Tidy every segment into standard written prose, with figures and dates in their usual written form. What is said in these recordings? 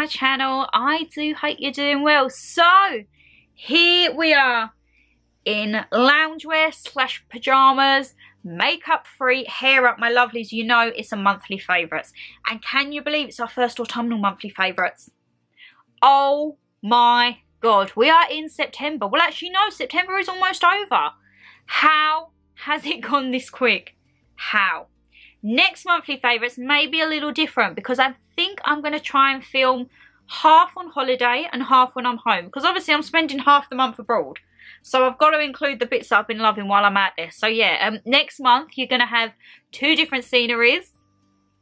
my channel. I do hope you're doing well. So here we are in loungewear slash pajamas, makeup free, hair up, my lovelies. You know it's a monthly favourites, and can you believe it's our first autumnal monthly favourites? Oh my god, we are in September. Well, actually no, September is almost over. How has it gone this quick? How? Next monthly favourites may be a little different because I think I'm going to try and film half on holiday and half when I'm home, because obviously I'm spending half the month abroad, so I've got to include the bits that I've been loving while I'm out there. So yeah, next month you're going to have 2 different sceneries,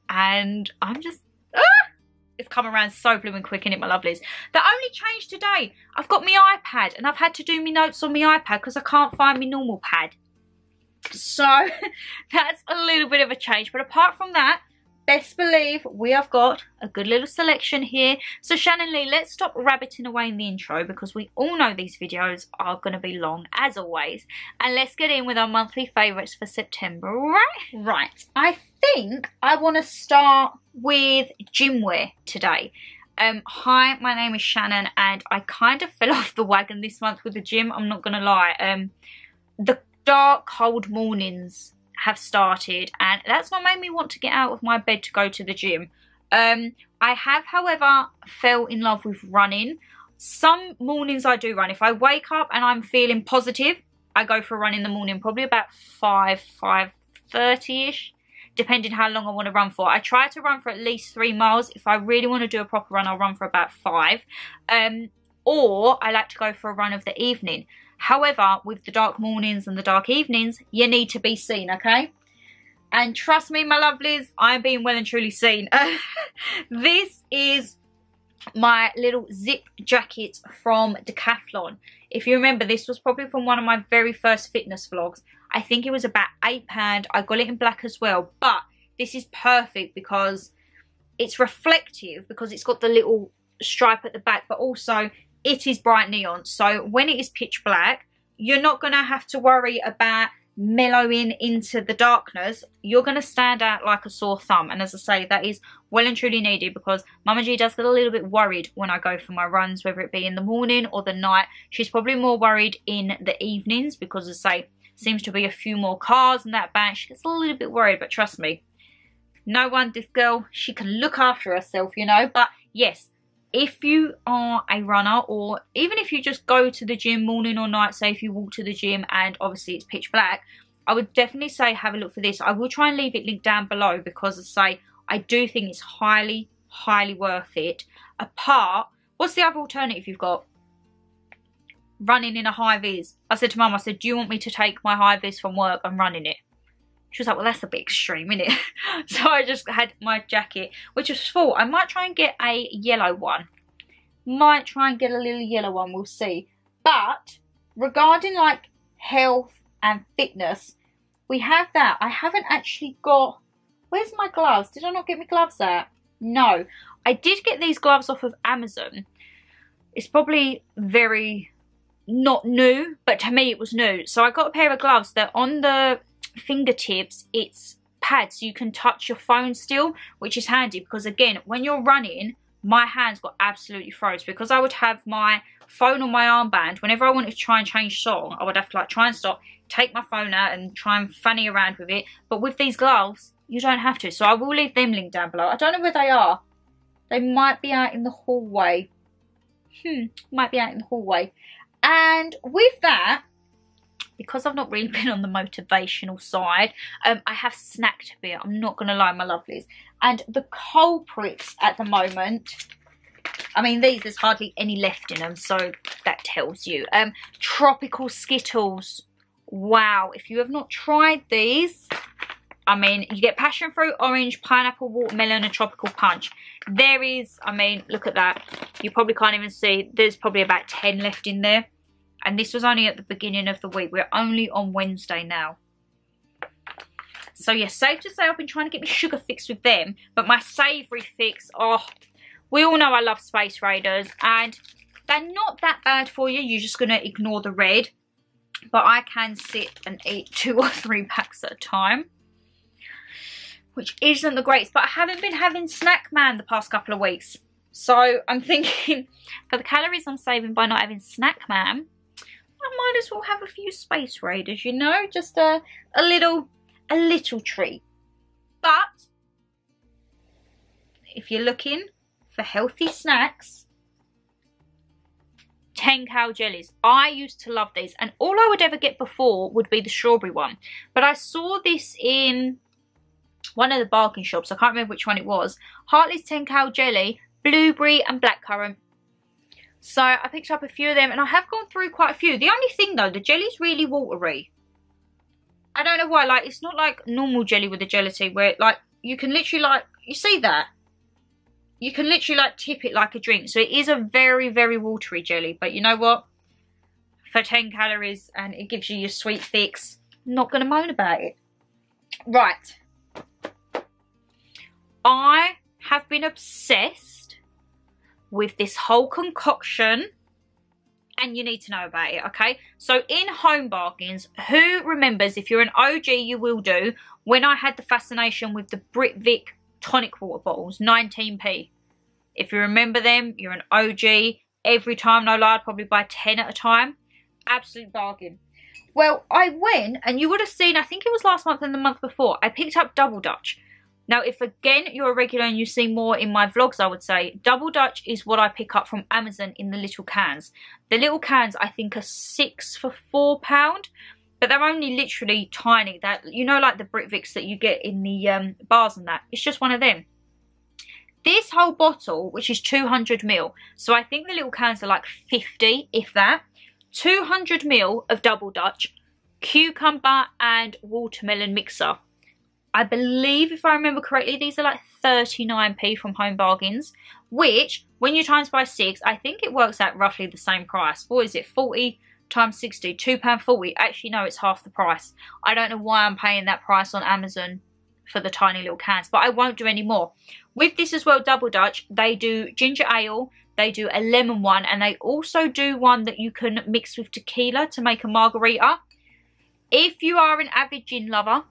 and I'm just it's come around so blooming quick, innit, my lovelies? The only change today, I've got my iPad and I've had to do my notes on my iPad because I can't find my normal pad. So that's a little bit of a change, but apart from that, best believe we have got a good little selection here. So Shannon Lee, let's stop rabbiting away in the intro because we all know these videos are going to be long as always, and let's get in with our monthly favourites for September. Right, I think I want to start with gym wear today. Hi, my name is Shannon, and I kind of fell off the wagon this month with the gym, I'm not going to lie. The dark cold mornings have started, and that's not made me want to get out of my bed to go to the gym. I have, however, fell in love with running. Some mornings I do run. If I wake up and I'm feeling positive, I go for a run in the morning, probably about 5:30ish, depending how long I want to run for. I try to run for at least 3 miles. If I really want to do a proper run, I'll run for about 5. Or I like to go for a run of the evening. However, with the dark mornings and the dark evenings, you need to be seen, okay? And trust me, my lovelies, I am being well and truly seen. This is my little zip jacket from Decathlon. If you remember, this was probably from one of my very first fitness vlogs. I think it was about £8. I got it in black as well. But this is perfect because it's reflective, because it's got the little stripe at the back, but also it is bright neon, so when it is pitch black, you're not going to have to worry about mellowing into the darkness. You're going to stand out like a sore thumb, and as I say, that is well and truly needed because Mama G does get a little bit worried when I go for my runs, whether it be in the morning or the night. She's probably more worried in the evenings because, as I say, seems to be a few more cars and that back. She gets a little bit worried, but trust me, no one, this girl, she can look after herself, you know. But yes, if you are a runner, or even if you just go to the gym morning or night, say if you walk to the gym and obviously it's pitch black, I would definitely say have a look for this. I will try and leave it linked down below because, as I say, I do think it's highly, highly worth it. Apart, what's the other alternative you've got? Running in a high vis. I said to Mum, I said, do you want me to take my high vis from work and run in it? She was like, well, that's a bit extreme, isn't it? So I just had my jacket, which was full. I might try and get a yellow one. Might try and get a little yellow one, we'll see. But regarding like health and fitness, we have that. I haven't actually got, where's my gloves? Did I not get my gloves out? No. I did get these gloves off of Amazon. It's probably very not new, but to me it was new. So I got a pair of gloves that on the fingertips it's pads so you can touch your phone still, which is handy because again when you're running my hands got absolutely froze because I would have my phone on my armband. Whenever I wanted to try and change song, I would have to like try and stop, take my phone out and try and fanny around with it. But with these gloves you don't have to, so I will leave them linked down below. I don't know where they are. They might be out in the hallway. Might be out in the hallway. And with that, because I've not really been on the motivational side, I have snacked a bit. I'm not going to lie, my lovelies. And the culprits at the moment, I mean, there's hardly any left in them, so that tells you. Tropical Skittles. Wow, if you have not tried these, I mean, you get passion fruit, orange, pineapple, watermelon, and tropical punch. There is, I mean, look at that. You probably can't even see. There's probably about 10 left in there. And this was only at the beginning of the week. We're only on Wednesday now. So yeah, safe to say I've been trying to get my sugar fix with them. But my savoury fix, oh, we all know I love Space Raiders. And they're not that bad for you. You're just going to ignore the red. But I can sit and eat 2 or 3 packs at a time, which isn't the greatest. But I haven't been having Snack Man the past couple of weeks. So I'm thinking, for the calories I'm saving by not having Snack Man, I might as well have a few Space Raiders, you know, just a little treat. But if you're looking for healthy snacks, 10 cal jellies. I used to love these, and all I would ever get before would be the strawberry one. But I saw this in one of the bargain shops. I can't remember which one it was. Hartley's 10 cal jelly, blueberry and blackcurrant. So I picked up a few of them, and I have gone through quite a few. The only thing though, the jelly's really watery. I don't know why. Like, it's not like normal jelly with the gelatin where like you can literally, like, you see that? You can literally like tip it like a drink. So it is a very, very watery jelly. But you know what? For 10 calories and it gives you your sweet fix, I'm not going to moan about it. Right. I have been obsessed with this whole concoction, and you need to know about it, okay? So in Home Bargains, who remembers, if you're an OG you will do, when I had the fascination with the Britvic tonic water bottles, 19p. If you remember them, you're an OG. Every time, no lie, I'd probably buy 10 at a time. Absolute bargain. Well, I went, and you would have seen, I think it was last month and the month before, I picked up Double Dutch. Now, if again you're a regular and you see more in my vlogs, I would say Double Dutch is what I pick up from Amazon in the little cans. The little cans I think are 6 for £4, but they're only literally tiny. That, you know, like the Britvics that you get in the bars and that. It's just one of them. This whole bottle, which is 200ml, so I think the little cans are like 50, if that. 200ml of Double Dutch, cucumber and watermelon mixer. I believe, if I remember correctly, these are like 39p from Home Bargains, which, when you times by 6, I think it works out roughly the same price. What is it? 40 times 60, £2.40. Actually, no, it's half the price. I don't know why I'm paying that price on Amazon for the tiny little cans, but I won't do any more. With this as well, Double Dutch, they do ginger ale, they do a lemon one, and they also do one that you can mix with tequila to make a margarita. If you are an avid gin lover,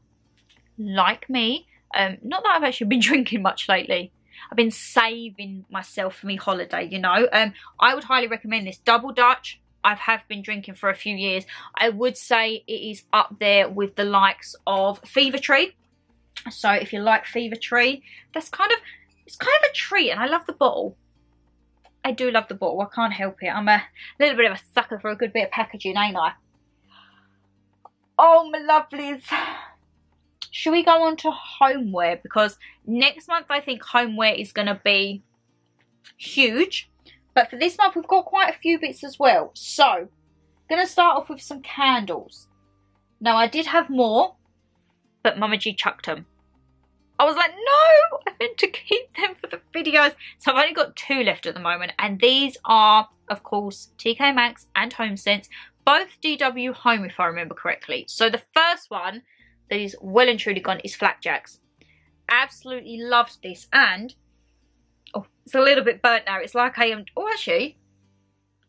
like me, not that I've actually been drinking much lately. I've been saving myself for me holiday, you know. I would highly recommend this. Double Dutch, I have been drinking for a few years. I would say it is up there with the likes of Fever Tree. So if you like Fever Tree, that's kind of, it's kind of a treat, and I love the bottle. I do love the bottle, I can't help it. I'm a little bit of a sucker for a good bit of packaging, ain't I? Oh, my lovelies. Should we go on to homeware? Because next month I think homeware is going to be huge. But for this month we've got quite a few bits as well. So, I'm going to start off with some candles. Now, I did have more, but Mama G chucked them. I was like, no, I meant to keep them for the videos. So I've only got 2 left at the moment. And these are, of course, TK Maxx and HomeSense. Both DW Home, if I remember correctly. So the first one that is well and truly gone is Flapjacks. Absolutely loved this. And, oh, it's a little bit burnt now. It's like actually,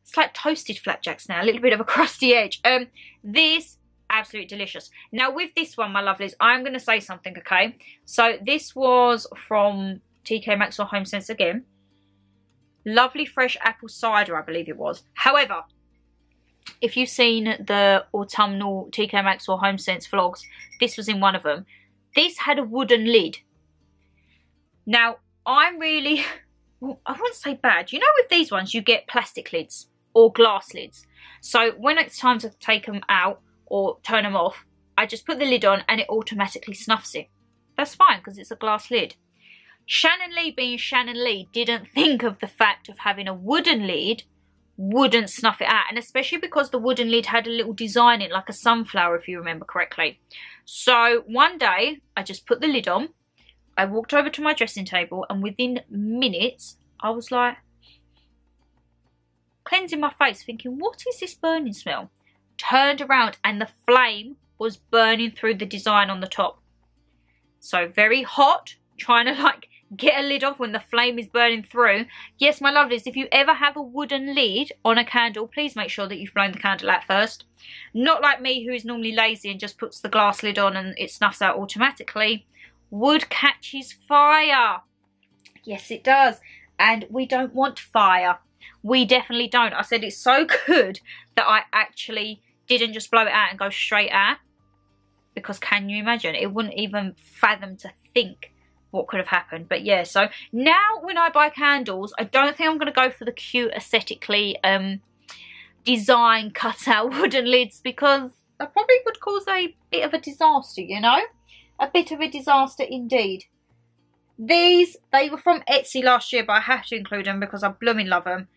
it's like toasted Flapjacks now. A little bit of a crusty edge. This, absolutely delicious. Now with this one, my lovelies, I'm going to say something, okay? So this was from TK Maxx or HomeSense again. Lovely fresh apple cider, I believe it was. However, if you've seen the autumnal TK Maxx or HomeSense vlogs, this was in one of them. This had a wooden lid. Now, I'm really, well, I wouldn't say bad. You know, with these ones, you get plastic lids or glass lids. So when it's time to take them out or turn them off, I just put the lid on and it automatically snuffs it. That's fine because it's a glass lid. Shannon Lee, being Shannon Lee, didn't think of the fact of having a wooden lid wouldn't snuff it out, and especially because the wooden lid had a little design in, like a sunflower, if you remember correctly. So one day I just put the lid on, I walked over to my dressing table, and within minutes I was like cleansing my face thinking, what is this burning smell? Turned around and the flame was burning through the design on the top. So very hot, trying to like get a lid off when the flame is burning through. Yes, my lovelies, if you ever have a wooden lid on a candle, please make sure that you've blown the candle out first. Not like me, who is normally lazy and just puts the glass lid on and it snuffs out automatically. Wood catches fire. Yes, it does. and we don't want fire. We definitely don't. I said it's so good that I actually didn't just blow it out and go straight out, because can you imagine? It wouldn't even fathom to think what could have happened. But yeah, so now when I buy candles, I don't think I'm going to go for the cute aesthetically design cut out wooden lids, because that probably would cause a bit of a disaster, you know? A bit of a disaster indeed. These, they were from Etsy last year, but I have to include them because I blooming love them.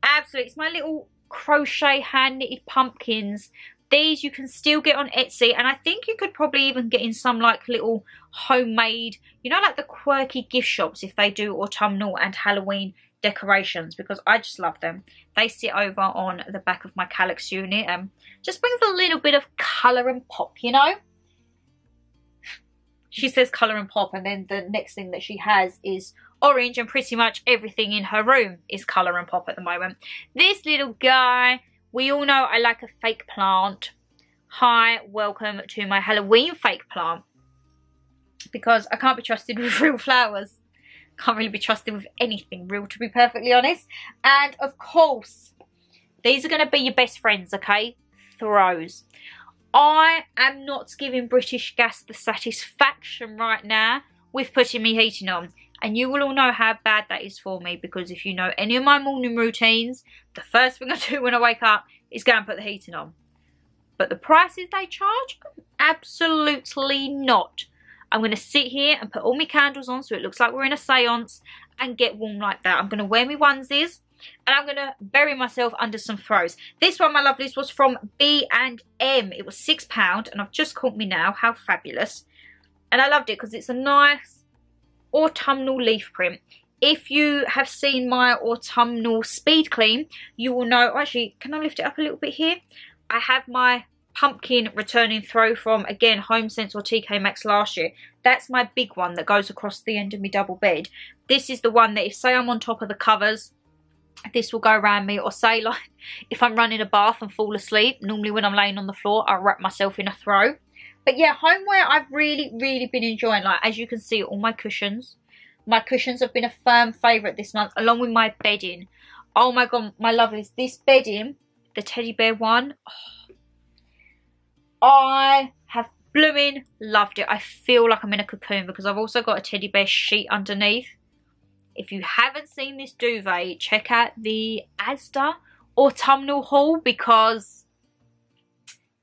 Absolutely, it's my little crochet hand knitted pumpkins. These you can still get on Etsy, and I think you could probably even get in some like little homemade, you know, like the quirky gift shops if they do autumnal and Halloween decorations, because I just love them. They sit over on the back of my calyx unit and just brings a little bit of colour and pop, you know. She says colour and pop, and then the next thing that she has is orange, and pretty much everything in her room is colour and pop at the moment. This little guy, we all know I like a fake plant. Hi, welcome to my Halloween fake plant, because I can't be trusted with real flowers. Can't really be trusted with anything real, to be perfectly honest. And of course, these are going to be your best friends, okay? Throws. I am not giving British Gas the satisfaction right now with putting me heating on. And you will all know how bad that is for me, because if you know any of my morning routines, the first thing I do when I wake up is go and put the heating on. But the prices they charge? Absolutely not. I'm going to sit here and put all my candles on so it looks like we're in a seance and get warm like that. I'm going to wear my onesies and I'm going to bury myself under some throws. This one, my lovelies, was from B&M. It was £6 and I've just caught me now. How fabulous. And I loved it because it's a nice autumnal leaf print. If you have seen my autumnal speed clean, you will know. Actually, can I lift it up a little bit here? I have my pumpkin returning throw from, again, Home Sense or TK Maxx last year. That's my big one that goes across the end of my double bed. This is the one that if, say, I'm on top of the covers, this will go around me. Or say, like, if I'm running a bath and fall asleep, normally when I'm laying on the floor, I wrap myself in a throw. But yeah, homeware I've really, really been enjoying. Like, as you can see, all my cushions. My cushions have been a firm favourite this month, along with my bedding. Oh my god, my lovelies. This bedding, the teddy bear one, I have blooming loved it. I feel like I'm in a cocoon because I've also got a teddy bear sheet underneath. If you haven't seen this duvet, check out the Asda autumnal haul, because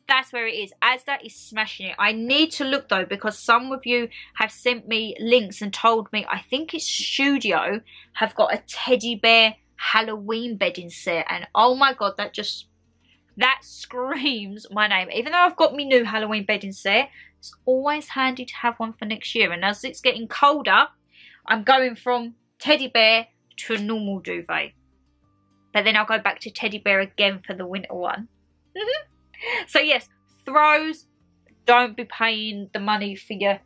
that's where it is. Asda is smashing it. I need to look though, because some of you have sent me links and told me, I think it's Studio, have got a teddy bear Halloween bedding set. And oh my god, that screams my name. Even though I've got my new Halloween bedding set, it's always handy to have one for next year. And as it's getting colder, I'm going from teddy bear to a normal duvet. But then I'll go back to teddy bear again for the winter one. So yes, throws. Don't be paying the money for your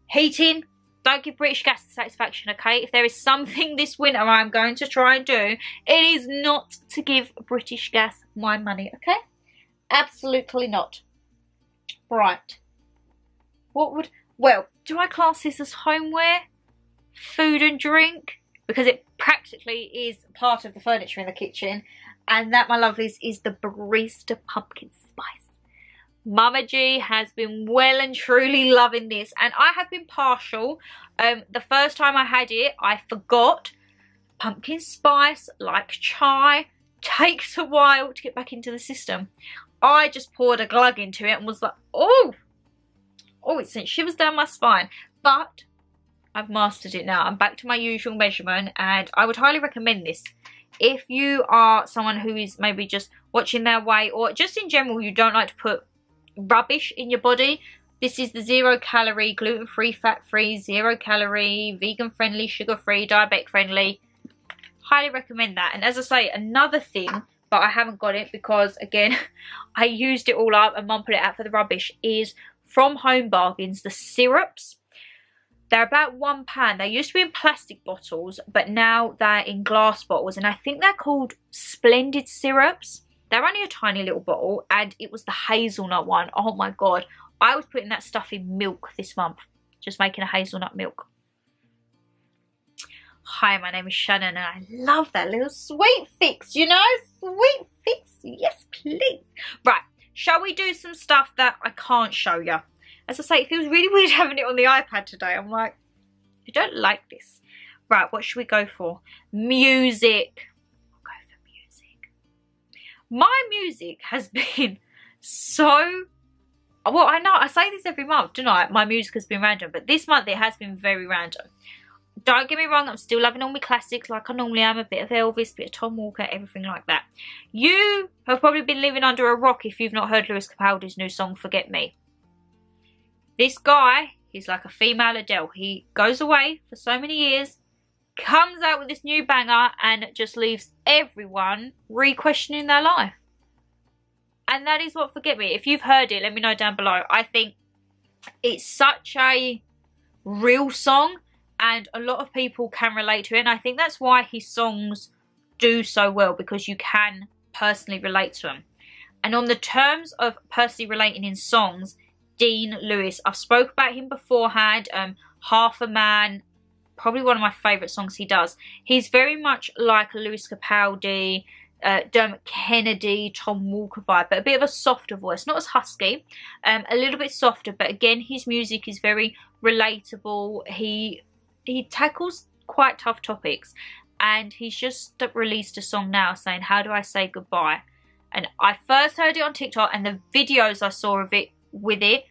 heating. Don't give British Gas the satisfaction, okay? If there is something this winter I'm going to try and do, it is not to give British Gas my money, okay? Absolutely not. Right. Well, do I class this as homeware? Food and drink? Because it practically is part of the furniture in the kitchen. And that, my lovelies, is the Barista Pumpkin Spice. Mama G has been well and truly loving this, and I have been partial. The first time I had it, I forgot. Pumpkin spice, like chai, takes a while to get back into the system. I just poured a glug into it and was like, oh, it sent shivers down my spine. But I've mastered it now. I'm back to my usual measurement, and I would highly recommend this. If you are someone who is maybe just watching their weight, or just in general you don't like to put rubbish in your body, this is the 0 calorie, gluten free, fat free, 0 calorie, vegan friendly, sugar free, diabetic friendly. Highly recommend that. And as I say, another thing, but I haven't got it because again I used it all up and mum put it out for the rubbish, is from Home Bargains, the syrups. They're about £1. They used to be in plastic bottles, but now they're in glass bottles, and I think they're called Splendid syrups. They're only a tiny little bottle, and it was the hazelnut one. Oh my god, I was putting that stuff in milk this month, just making a hazelnut milk. Hi, my name is Shannon, and I love that little sweet fix, you know? Sweet fix, yes please. Right, shall we do some stuff that I can't show you? As I say, it feels really weird having it on the iPad today. I'm like, I don't like this. Right, what should we go for? Music. We'll go for music. My music has been so... Well, I know, I say this every month, don't I? My music has been random, but this month it has been very random. Don't get me wrong, I'm still loving all my classics like I normally am. A bit of Elvis, a bit of Tom Walker, everything like that. You have probably been living under a rock if you've not heard Lewis Capaldi's new song, Forget Me. This guy, he's like a female Adele. He goes away for so many years, comes out with this new banger, and just leaves everyone re-questioning their life. And that is what Forget Me. If you've heard it, let me know down below. I think it's such a real song and a lot of people can relate to it. And I think that's why his songs do so well, because you can personally relate to them. And on the terms of personally relating in songs, Dean Lewis, I've spoke about him beforehand. Half a Man, probably one of my favourite songs he does. He's very much like a Lewis Capaldi, Dermot Kennedy, Tom Walker vibe, but a bit of a softer voice, not as husky, a little bit softer, but again his music is very relatable. He tackles quite tough topics, and he's just released a song now saying, how do I say goodbye? And I first heard it on TikTok, and the videos I saw of it with it,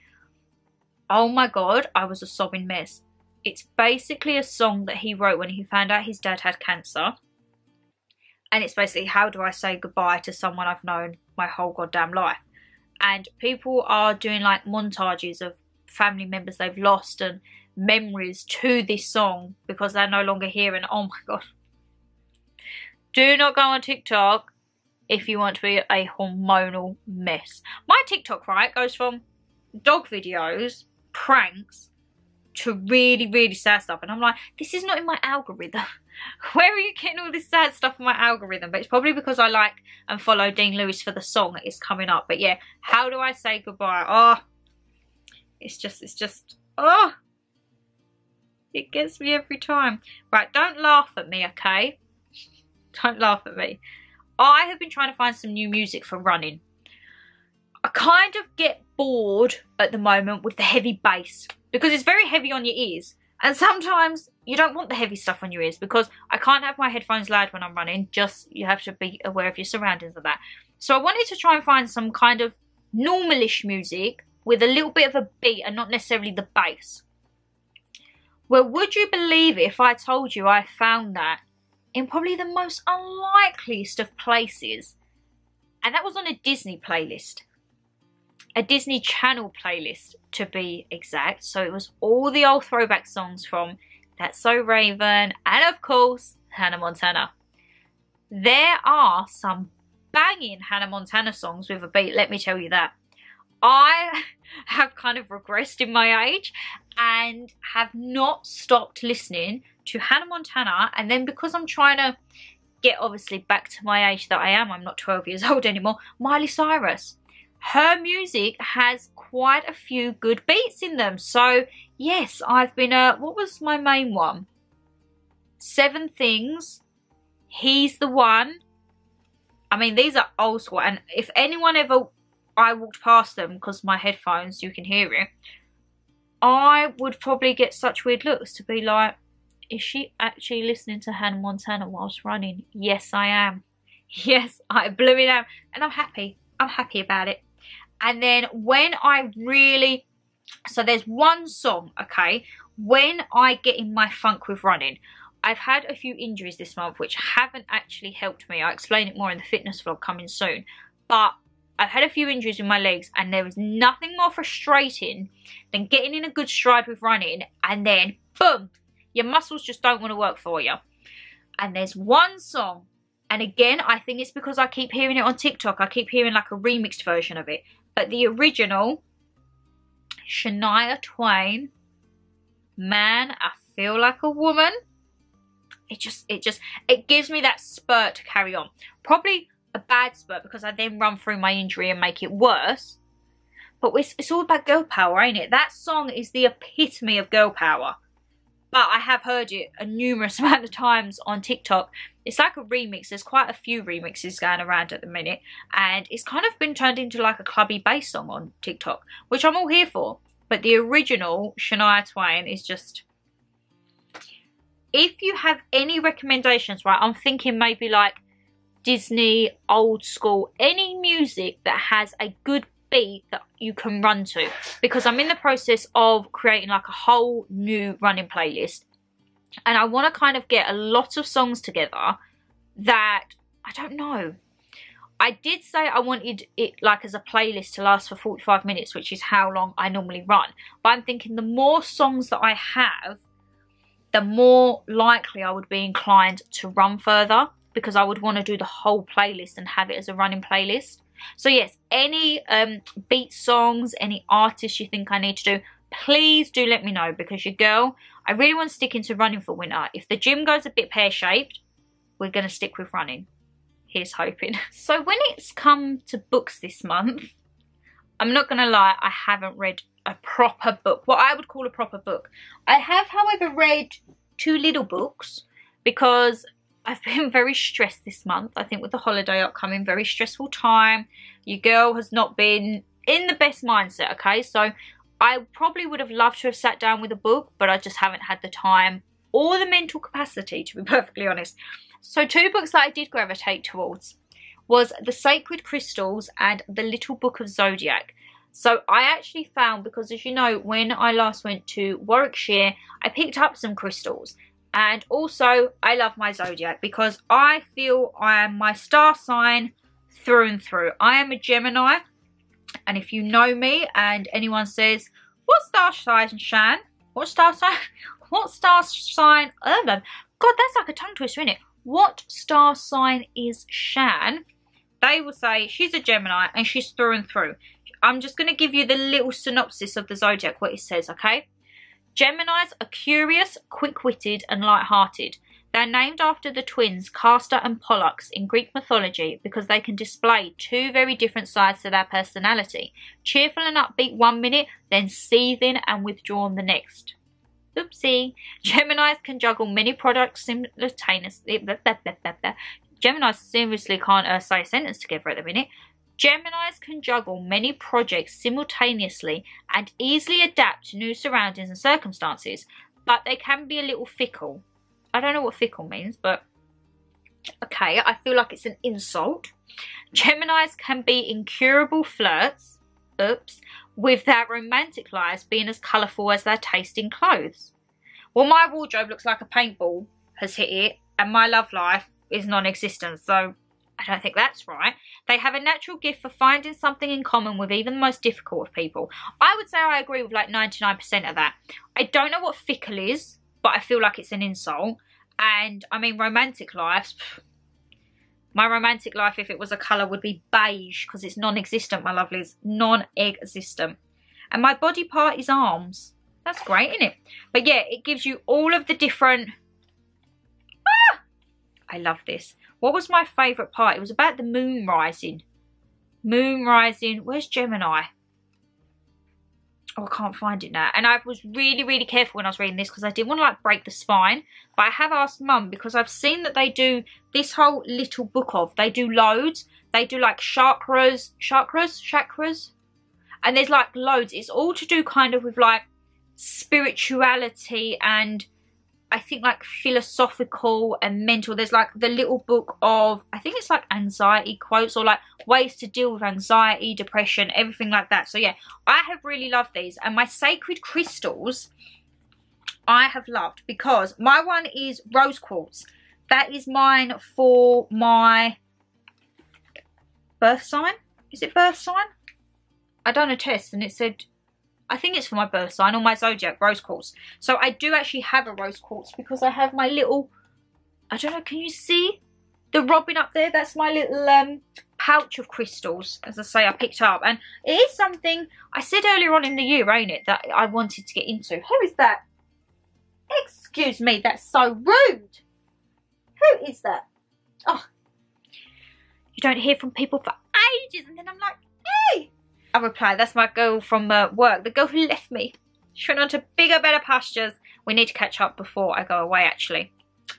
oh my god, I was a sobbing mess. It's basically a song that he wrote when he found out his dad had cancer. And it's basically, how do I say goodbye to someone I've known my whole goddamn life? And people are doing like montages of family members they've lost and memories to this song because they're no longer here. And oh my god. Do not go on TikTok if you want to be a hormonal mess. My TikTok, right, goes from dog videos, pranks, to really, really sad stuff. And I'm like, this is not in my algorithm. Where are you getting all this sad stuff in my algorithm? But it's probably because I like and follow Dean Lewis for the song that is coming up. But yeah, how do I say goodbye? Oh, it's just, oh, it gets me every time. Right, don't laugh at me, okay? Don't laugh at me. I have been trying to find some new music for running. I kind of get bored at the moment with the heavy bass because it's very heavy on your ears. And sometimes you don't want the heavy stuff on your ears because I can't have my headphones loud when I'm running. Just, you have to be aware of your surroundings and that. So I wanted to try and find some kind of normalish music with a little bit of a beat and not necessarily the bass. Well, would you believe it if I told you I found that in probably the most unlikeliest of places? And that was on a Disney playlist. A Disney Channel playlist, to be exact. So it was all the old throwback songs from That's So Raven and, of course, Hannah Montana. There are some banging Hannah Montana songs with a beat, let me tell you that. I have kind of regressed in my age and have not stopped listening to Hannah Montana. And then because I'm trying to get, obviously, back to my age that I am, I'm not 12 years old anymore, Miley Cyrus. Her music has quite a few good beats in them. So, yes, I've been, what was my main one? 7 Things. He's the One. I mean, these are old school. And if anyone ever, I walked past them because my headphones, you can hear it, I would probably get such weird looks to be like, is she actually listening to Hannah Montana whilst running? Yes, I am. Yes, I blew it out. And I'm happy. I'm happy about it. And then when I really, so there's one song, okay, when I get in my funk with running. I've had a few injuries this month which haven't actually helped me. I'll explain it more in the fitness vlog coming soon. But I've had a few injuries in my legs, and there is nothing more frustrating than getting in a good stride with running and then, boom, your muscles just don't want to work for you. And there's one song, and again, I think it's because I keep hearing it on TikTok. I keep hearing like a remixed version of it. But the original, Shania Twain, Man, I Feel Like a Woman. It gives me that spurt to carry on. Probably a bad spurt because I then run through my injury and make it worse. But it's all about girl power, ain't it? That song is the epitome of girl power. but I have heard it a numerous amount of times on TikTok. It's like a remix. There's quite a few remixes going around at the minute, and it's kind of been turned into like a clubby bass song on TikTok, which I'm all here for. But the original Shania Twain is just... If you have any recommendations, right, I'm thinking maybe like Disney, old school, any music that has a good beat that you can run to, because I'm in the process of creating like a whole new running playlist, and I want to kind of get a lot of songs together that, I don't know, I did say I wanted it like as a playlist to last for 45 minutes, which is how long I normally run, but I'm thinking the more songs that I have, the more likely I would be inclined to run further, because I would want to do the whole playlist and have it as a running playlist. So yes, any beat songs, any artists you think I need to do, please do let me know, because your girl, I really want to stick into running for winter. If the gym goes a bit pear-shaped, we're going to stick with running. Here's hoping. So when it's come to books this month, I'm not going to lie, I haven't read a proper book, what I would call a proper book. I have, however, read 2 little books, because I've been very stressed this month. I think with the holiday upcoming, very stressful time. Your girl has not been in the best mindset, okay? So I probably would have loved to have sat down with a book, but I just haven't had the time or the mental capacity, to be perfectly honest. So 2 books that I did gravitate towards was The Sacred Crystals and The Little Book of Zodiac. So I actually found, because as you know, when I last went to Warwickshire, I picked up some crystals. And also, I love my zodiac, because I feel I am my star sign through and through. I am a Gemini, and if you know me and anyone says, what star sign, Shan? What star sign? What star sign? God, that's like a tongue twister, isn't it? What star sign is Shan? They will say she's a Gemini and she's through and through. I'm just going to give you the little synopsis of the zodiac, what it says, okay? Geminis are curious, quick-witted and light-hearted. They're named after the twins Castor and Pollux in Greek mythology because they can display 2 very different sides to their personality. Cheerful and upbeat one minute, then seething and withdrawn the next. Oopsie. Geminis can juggle many products simultaneously. Geminis seriously can't say a sentence together at the minute. Geminis can juggle many projects simultaneously and easily adapt to new surroundings and circumstances, but they can be a little fickle. I don't know what fickle means, but okay, I feel like it's an insult. Geminis can be incurable flirts, oops, with their romantic lives being as colourful as their taste in clothes. Well, my wardrobe looks like a paintball has hit it, and my love life is non-existent, so I don't think that's right. They have a natural gift for finding something in common with even the most difficult of people. I would say I agree with like 99% of that. I don't know what fickle is, but I feel like it's an insult. And I mean, romantic lives. My romantic life, if it was a colour, would be beige, because it's non-existent, my lovelies. Non-existent. And my body part is arms. That's great, isn't it? But yeah, it gives you all of the different... Ah! I love this. What was my favourite part? It was about the moon rising. Moon rising. Where's Gemini? Oh, I can't find it now. And I was really, really careful when I was reading this, because I didn't want to like break the spine. But I have asked Mum, because I've seen that they do this whole little book of. They do loads. They do like chakras. And there's like loads. It's all to do kind of with like spirituality and I think like philosophical and mental. There's like the little book of, I think it's like anxiety quotes or like ways to deal with anxiety, depression, everything like that. So yeah, I have really loved these. And my sacred crystals I have loved, because my one is rose quartz. That is mine for my birth sign. Is it birth sign? I done a test and it said, I think it's for my birth sign or my zodiac, rose quartz. So I do actually have a rose quartz, because I have my little, I don't know, can you see the robin up there? That's my little pouch of crystals, as I say, I picked up. And it is something I said earlier on in the year, ain't it, that I wanted to get into. Who is that? Excuse me, that's so rude. Who is that? Oh, you don't hear from people for ages, and then I'm like, hey. I reply, that's my girl from work, the girl who left me. She went on to bigger, better pastures. We need to catch up before I go away actually.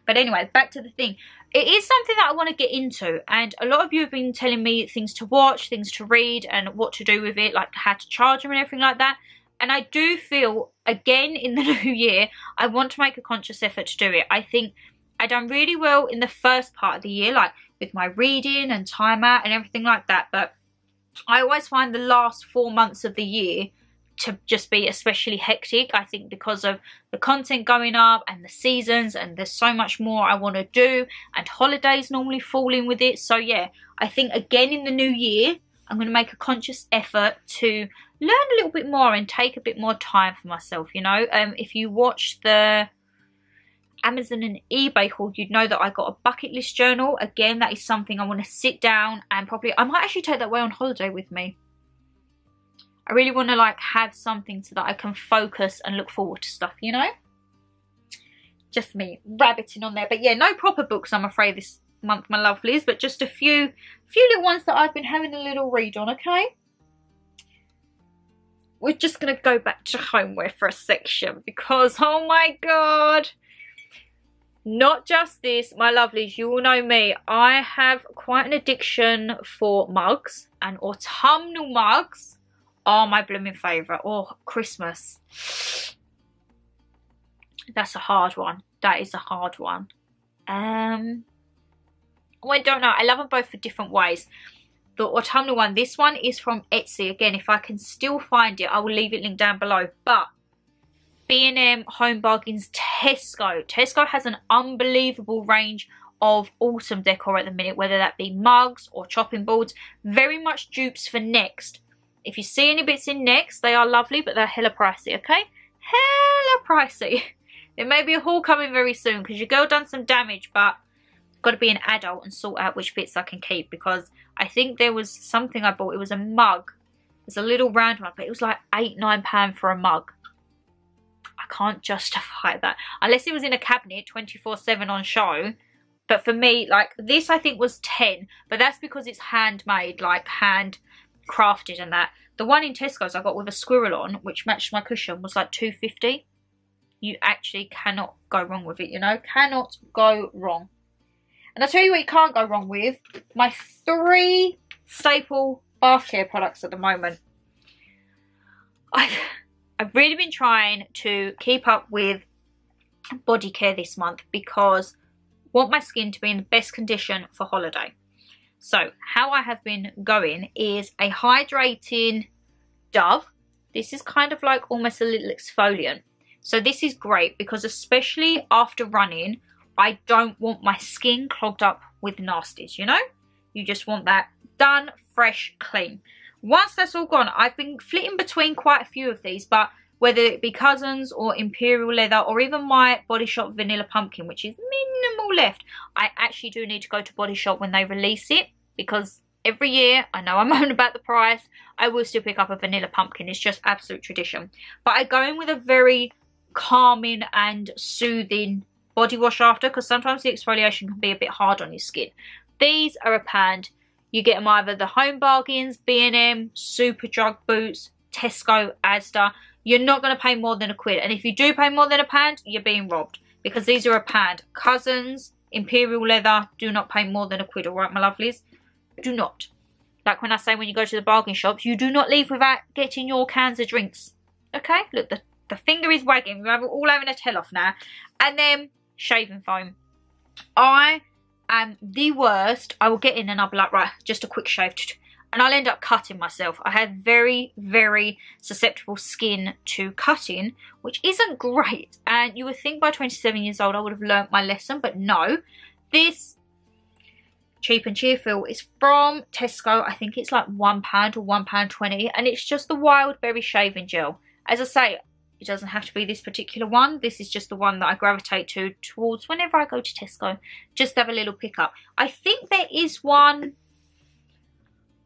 But anyway, back to the thing. It is something that I want to get into, and a lot of you have been telling me things to watch, things to read, and what to do with it, like how to charge them and everything like that. And I do feel, again, in the new year, I want to make a conscious effort to do it. I think I done really well in the first part of the year, like with my reading and time out and everything like that. But I always find the last 4 months of the year to just be especially hectic. I think because of the content going up and the seasons, and there's so much more I want to do, and holidays normally fall in with it. So yeah, I think again in the new year I'm going to make a conscious effort to learn a little bit more and take a bit more time for myself, you know. If you watch the Amazon and eBay haul, you'd know that I got a bucket list journal. Again, that is something I want to sit down and probably, I might actually take that away on holiday with me. I really want to like have something so that I can focus and look forward to stuff, you know. Just me rabbiting on there. But yeah, no proper books I'm afraid this month, my lovelies, but just a few little ones that I've been having a little read on, okay. We're just going to go back to homeware for a section because, oh my god, not just this, my lovelies, you all know me, I have quite an addiction for mugs, and autumnal mugs are my blooming favourite. Oh, Christmas. That's a hard one. That is a hard one. I don't know. I love them both for different ways. The autumnal one, this one is from Etsy. Again, if I can still find it, I will leave it linked down below. But B&M, Home Bargains, Tesco. Tesco has an unbelievable range of autumn decor at the minute, whether that be mugs or chopping boards. Very much dupes for Next. If you see any bits in Next, they are lovely, but they're hella pricey, okay? Hella pricey. There may be a haul coming very soon because your girl done some damage, but got to be an adult and sort out which bits I can keep, because I think there was something I bought. It was a mug. It's a little round one, but it was like £8–9 for a mug. I can't justify that. Unless it was in a cabinet 24/7 on show. But for me, like this I think was 10, but that's because it's handmade, like hand crafted and that. The one in Tesco's I got with a squirrel on, which matched my cushion, was like £2.50. You actually cannot go wrong with it, you know. Cannot go wrong. And I'll tell you what you can't go wrong with. My 3 staple bath care products at the moment. I've really been trying to keep up with body care this month because I want my skin to be in the best condition for holiday. So how I have been going is a Hydrating Dove. This is kind of like almost a little exfoliant. So this is great because especially after running, I don't want my skin clogged up with nasties, you know? You just want that done, fresh, clean. Once that's all gone, I've been flitting between quite a few of these, but whether it be Cousins or Imperial Leather or even my Body Shop Vanilla Pumpkin, which is minimal left, I actually do need to go to Body Shop when they release it, because every year, I know I moan about the price, I will still pick up a Vanilla Pumpkin. It's just absolute tradition. But I go in with a very calming and soothing body wash after, because sometimes the exfoliation can be a bit hard on your skin. These are a pound. You get them either the Home Bargains, B&M, Superdrug, Boots, Tesco, Asda. You're not going to pay more than £1. And if you do pay more than £1, you're being robbed, because these are a pound. Cousins, Imperial Leather, do not pay more than £1, alright my lovelies? Do not. Like when I say when you go to the bargain shops, you do not leave without getting your cans of drinks. Okay? Look, the finger is wagging. We're all having a tell-off now. And then shaving foam. I am the worst. I will get in and I'll be like, right, just a quick shave. And I'll end up cutting myself. I have very, very susceptible skin to cutting, which isn't great. And you would think by 27 years old I would have learnt my lesson, but no. This Cheap and Cheerful is from Tesco. I think it's like £1 or £1.20, and it's just the Wild Berry Shaving Gel. As I say, it doesn't have to be this particular one. This is just the one that I gravitate towards whenever I go to Tesco. Just to have a little pickup. I think there is one.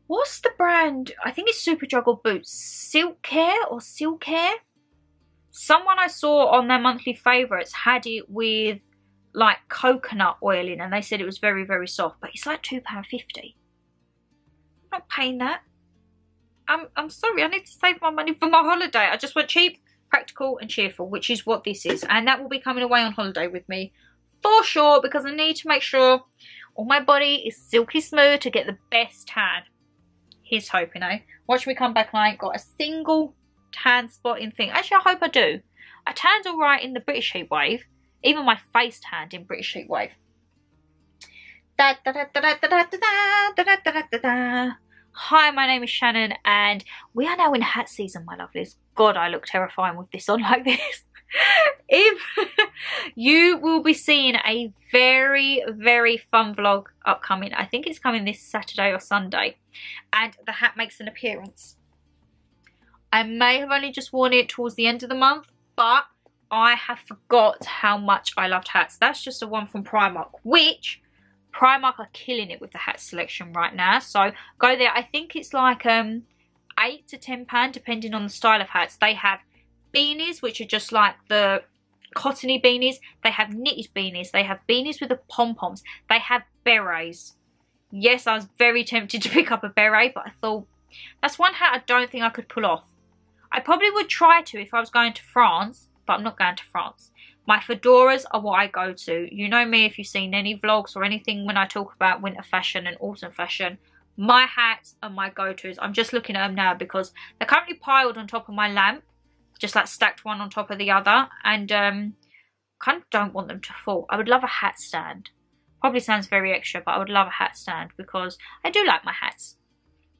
What's the brand? I think it's Superdrug or Boots. Silk Care or Silk Care. Someone I saw on their monthly favourites had it with like coconut oil in, and they said it was very, very soft. But it's like £2.50. I'm not paying that. I'm sorry. I need to save my money for my holiday. I just want cheap, practical and cheerful, which is what this is. And that will be coming away on holiday with me for sure, because I need to make sure all my body is silky smooth to get the best tan. Here's hoping, eh? Watch me come back and I ain't got a single tan spot in thing. Actually, I hope I do. I tanned all right in the British heat wave. Even my face tanned in British heat wave. Hi, my name is Shannon and we are now in hat season, my lovelies. God, I look terrifying with this on like this. If you will be seeing a very, very fun vlog upcoming. I think it's coming this Saturday or Sunday. And the hat makes an appearance. I may have only just worn it towards the end of the month, but I have forgot how much I loved hats. That's just a one from Primark, which Primark are killing it with the hat selection right now. So go there. I think it's like £8 to £10 depending on the style of hats. They have beanies, which are just like the cottony beanies. They have knitted beanies. They have beanies with the pom-poms. They have berets. Yes, I was very tempted to pick up a beret, but I thought that's one hat I don't think I could pull off. I probably would try to if I was going to France, but I'm not going to France. My fedoras are what I go to. You know me if you've seen any vlogs or anything when I talk about winter fashion and autumn fashion. My hats are my go-tos. I'm just looking at them now because they're currently piled on top of my lamp. Just like stacked one on top of the other. And kind of don't want them to fall. I would love a hat stand. Probably sounds very extra, but I would love a hat stand because I do like my hats.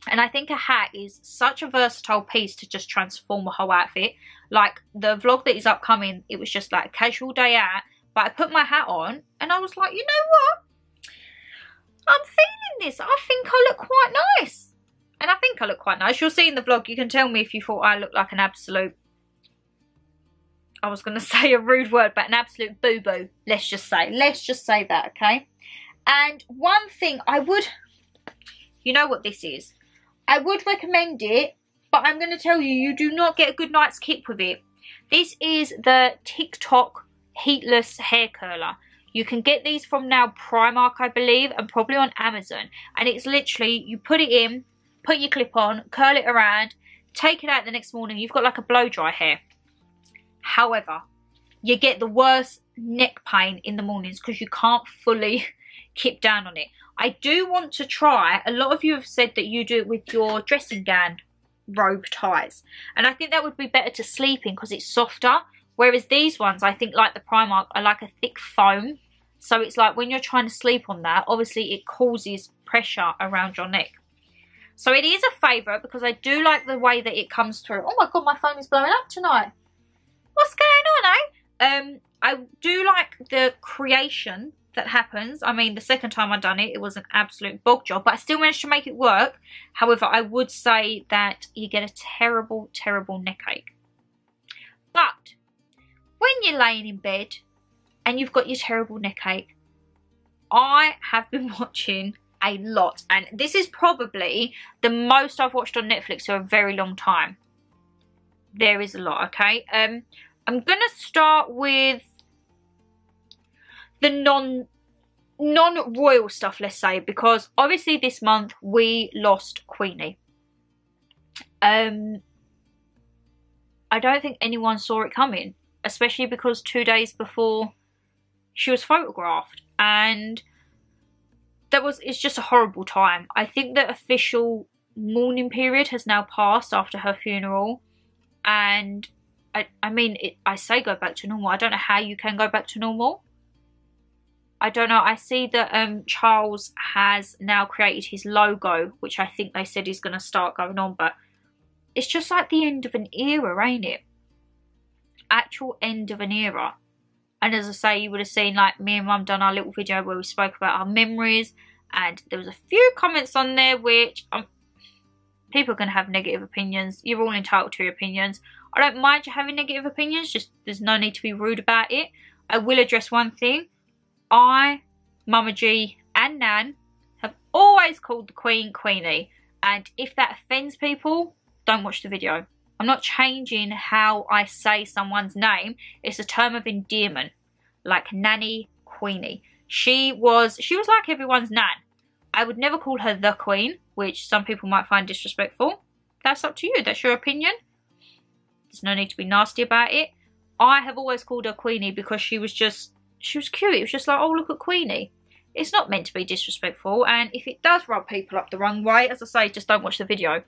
And I think a hat is such a versatile piece to just transform a whole outfit. Like the vlog that is upcoming, it was just like a casual day out. But I put my hat on and I was like, you know what? I'm feeling this. I think I look quite nice. And I think I look quite nice. You'll see in the vlog, you can tell me if you thought I look like an absolute... I was going to say a rude word, but an absolute boo-boo. Let's just say that, okay? And one thing I would... You know what this is. I would recommend it, but I'm going to tell you, you do not get a good night's kick with it. This is the TikTok Heatless Hair Curler. You can get these from now Primark, I believe, and probably on Amazon. And it's literally, you put it in, put your clip on, curl it around, take it out the next morning. You've got like a blow-dry hair. However, you get the worst neck pain in the mornings because you can't fully keep down on it. I do want to try, a lot of you have said that you do it with your dressing gown robe ties. And I think that would be better to sleep in because it's softer. Whereas these ones, I think like the Primark, are like a thick foam. So it's like when you're trying to sleep on that, obviously it causes pressure around your neck. So it is a favourite because I do like the way that it comes through. Oh my God, my phone is blowing up tonight. What's going on, eh? I do like the creation that happens. I mean, the second time I done it, it was an absolute bog job, but I still managed to make it work. However, I would say that you get a terrible, terrible neck ache. But when you're laying in bed and you've got your terrible neck ache, I have been watching a lot, and this is probably the most I've watched on Netflix for a very long time. There is a lot, okay? I'm gonna start with the non-royal stuff, let's say, because obviously this month we lost Queenie. I don't think anyone saw it coming, especially because 2 days before she was photographed, and it's just a horrible time. I think the official mourning period has now passed after her funeral, and I mean, I say go back to normal. I don't know how you can go back to normal. I don't know. I see that Charles has now created his logo, which I think they said is going to start going on, but it's just like the end of an era, ain't it? Actual end of an era. And as I say, you would have seen, like, me and Mum done our little video where we spoke about our memories, and there was a few comments on there which people are going to have negative opinions. You're all entitled to your opinions. I don't mind you having negative opinions, just there's no need to be rude about it. I will address one thing. I, Mama G and Nan have always called the Queen Queenie, and if that offends people, don't watch the video. I'm not changing how I say someone's name. It's a term of endearment, like Nanny Queenie. She was like everyone's Nan. I would never call her the Queen, which some people might find disrespectful. That's up to you. That's your opinion. There's no need to be nasty about it. I have always called her Queenie because she was cute. It was just like, oh, look at Queenie. It's not meant to be disrespectful, and if it does rub people up the wrong way, as I say, just don't watch the video.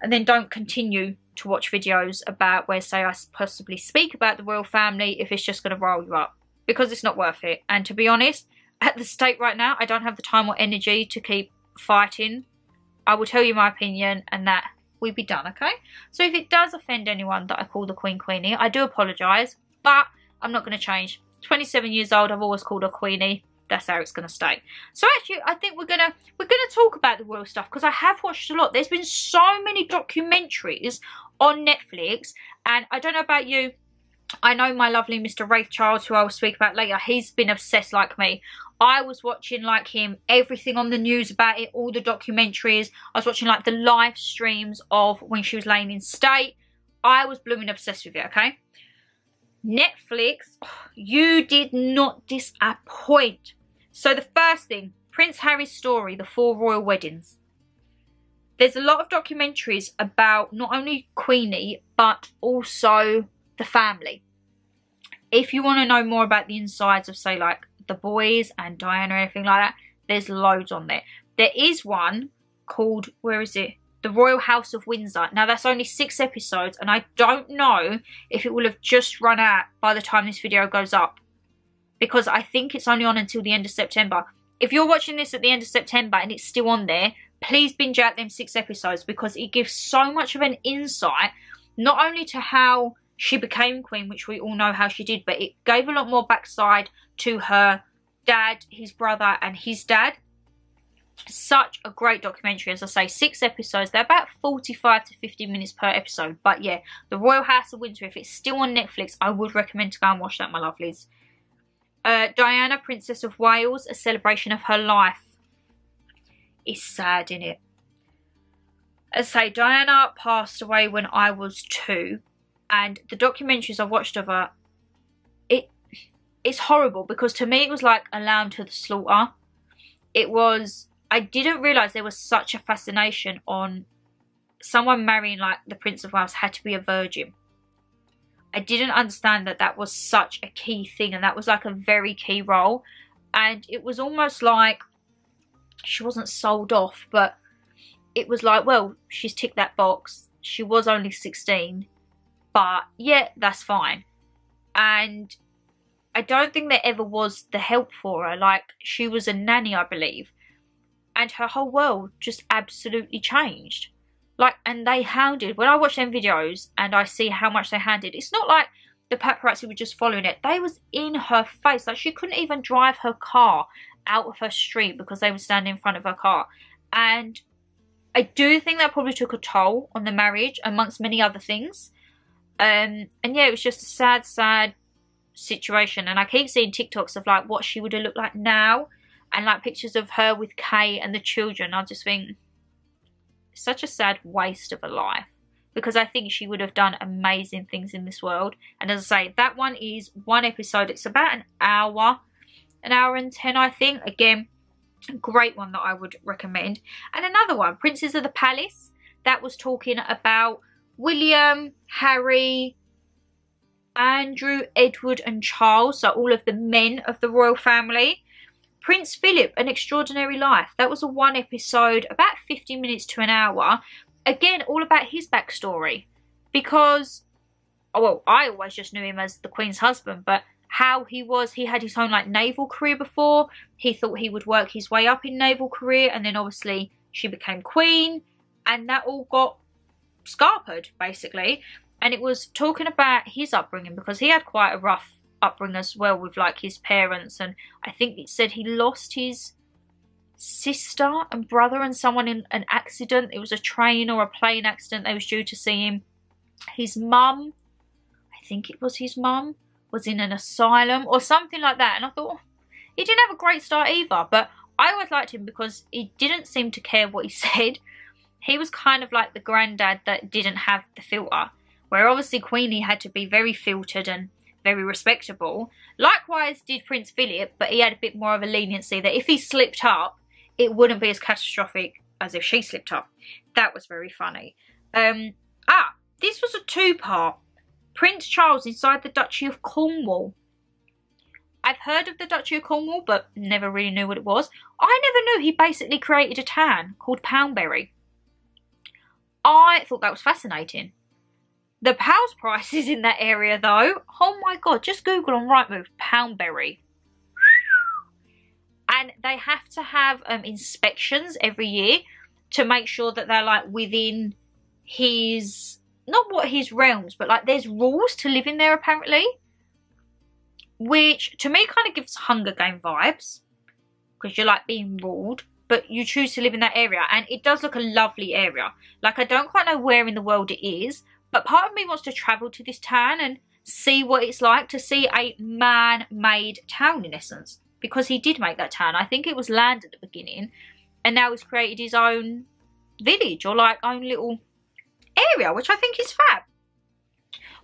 And then don't continue to watch videos about where, say, I possibly speak about the royal family if it's just going to roll you up. Because it's not worth it. And to be honest, at the state right now, I don't have the time or energy to keep fighting. I will tell you my opinion and that we'll be done, okay? So if it does offend anyone that I call the Queen Queenie, I do apologise, but I'm not going to change. 27 years old, I've always called her Queenie. That's how it's going to stay. So actually, I think we're gonna talk about the royal stuff because I have watched a lot. There's been so many documentaries on Netflix, and I don't know about you. I know my lovely Mr. Wraith Charles, who I will speak about later, he's been obsessed like me. I was watching, like him, everything on the news about it, all the documentaries. I was watching, like, the live streams of when she was laying in state. I was blooming obsessed with it, okay? Netflix, you did not disappoint. So the first thing, Prince Harry's story, the 4 royal weddings. There's a lot of documentaries about not only Queenie, but also the family. If you want to know more about the insides of, say, like, the boys and Diana or anything like that, there's loads on there. There is one called, where is it? The Royal House of Windsor. Now, that's only 6 episodes, and I don't know if it will have just run out by the time this video goes up, because I think it's only on until the end of September. If you're watching this at the end of September and it's still on there, please binge out them 6 episodes, because it gives so much of an insight, not only to how she became queen, which we all know how she did, but it gave a lot more backside to her dad, his brother, and his dad. Such a great documentary. As I say, 6 episodes. They're about 45 to 50 minutes per episode. But yeah, The Royal House of Windsor, if it's still on Netflix, I would recommend to go and watch that, my lovelies. Diana, Princess of Wales, a celebration of her life. It's sad, innit? As I say, Diana passed away when I was 2. And the documentaries I've watched of her, it's horrible, because to me it was like a lamb to the slaughter. It was, I didn't realise there was such a fascination on someone marrying, like, the Prince of Wales had to be a virgin. I didn't understand that that was such a key thing, and that was like a very key role. And it was almost like she wasn't sold off, but it was like, well, she's ticked that box. She was only 16, but yeah, that's fine. And I don't think there ever was the help for her. Like, she was a nanny, I believe. And her whole world just absolutely changed. Like, and they hounded. When I watch them videos and I see how much they hounded, it's not like the paparazzi were just following it. They was in her face. Like, she couldn't even drive her car out of her street because they were standing in front of her car. And I do think that probably took a toll on the marriage, amongst many other things. And yeah, it was just a sad, sad situation. And I keep seeing TikToks of, like, what she would have looked like now, and, like, pictures of her with Kay and the children. I just think it's such a sad waste of a life, because I think she would have done amazing things in this world. And as I say, that one is 1 episode. It's about an hour and 10, I think. Again, a great one that I would recommend. And another one, Princes of the Palace, that was talking about William, Harry, Andrew, Edward and Charles, so all of the men of the royal family. Prince Philip, An Extraordinary Life, that was a 1 episode, about 50 minutes to an hour. Again, all about his backstory, because, oh, well, I always just knew him as the Queen's husband, but how he had his own, like, naval career before. He thought he would work his way up in naval career, and then obviously she became queen, and that all got scarpered, basically. And it was talking about his upbringing, because he had quite a rough upbringing as well with, like, his parents. And I think it said he lost his sister and brother and someone in an accident. It was a train or a plane accident. They was due to see him. His mum, I think it was his mum, was in an asylum or something like that. And I thought, he didn't have a great start either, but I always liked him because he didn't seem to care what he said. He was kind of like the granddad that didn't have the filter, where obviously Queenie had to be very filtered and very respectable. Likewise did Prince Philip, but he had a bit more of a leniency that if he slipped up, it wouldn't be as catastrophic as if she slipped up. That was very funny. This was a two-part. Prince Charles inside the Duchy of Cornwall. I've heard of the Duchy of Cornwall, but never really knew what it was. I never knew he basically created a town called Poundbury. I thought that was fascinating. The house prices in that area, though, oh my god, just Google on Rightmove, Poundbury. And they have to have inspections every year to make sure that they're like within his, not what his realms, but like there's rules to live in there apparently. Which to me kind of gives Hunger Game vibes. Because you're like being ruled. But you choose to live in that area. And it does look a lovely area. Like I don't quite know where in the world it is. But part of me wants to travel to this town and see what it's like to see a man-made town in essence. Because he did make that town. I think it was land at the beginning. And now he's created his own village or like own little area. Which I think is fab.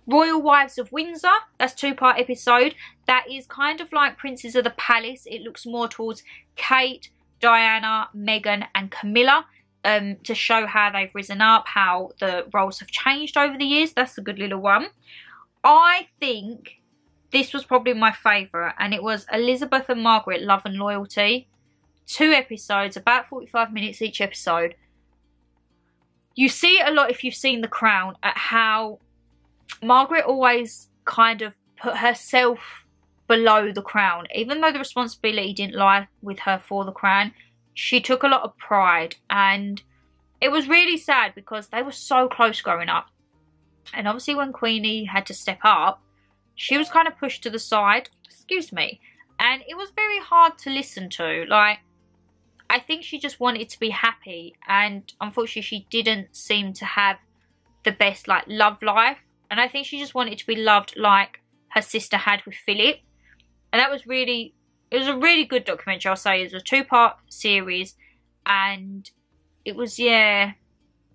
Royal Wives of Windsor. That's a two-part episode. That is kind of like Princes of the Palace. It looks more towards Kate, Diana, Meghan and Camilla. To show how they've risen up. How the roles have changed over the years. That's a good little one. I think this was probably my favourite, and it was Elizabeth and Margaret, Love and Loyalty. 2 episodes, about 45 minutes each episode. You see it a lot if you've seen The Crown, at how Margaret always kind of put herself below the crown. Even though the responsibility didn't lie with her for the crown, she took a lot of pride, and it was really sad because they were so close growing up. And obviously when Queenie had to step up, she was kind of pushed to the side, excuse me, and it was very hard to listen to. Like, I think she just wanted to be happy, and unfortunately she didn't seem to have the best like love life, and I think she just wanted to be loved like her sister had with Philip. And that was really, it was a really good documentary, I'll say. It was a 2-part series, and it was, yeah,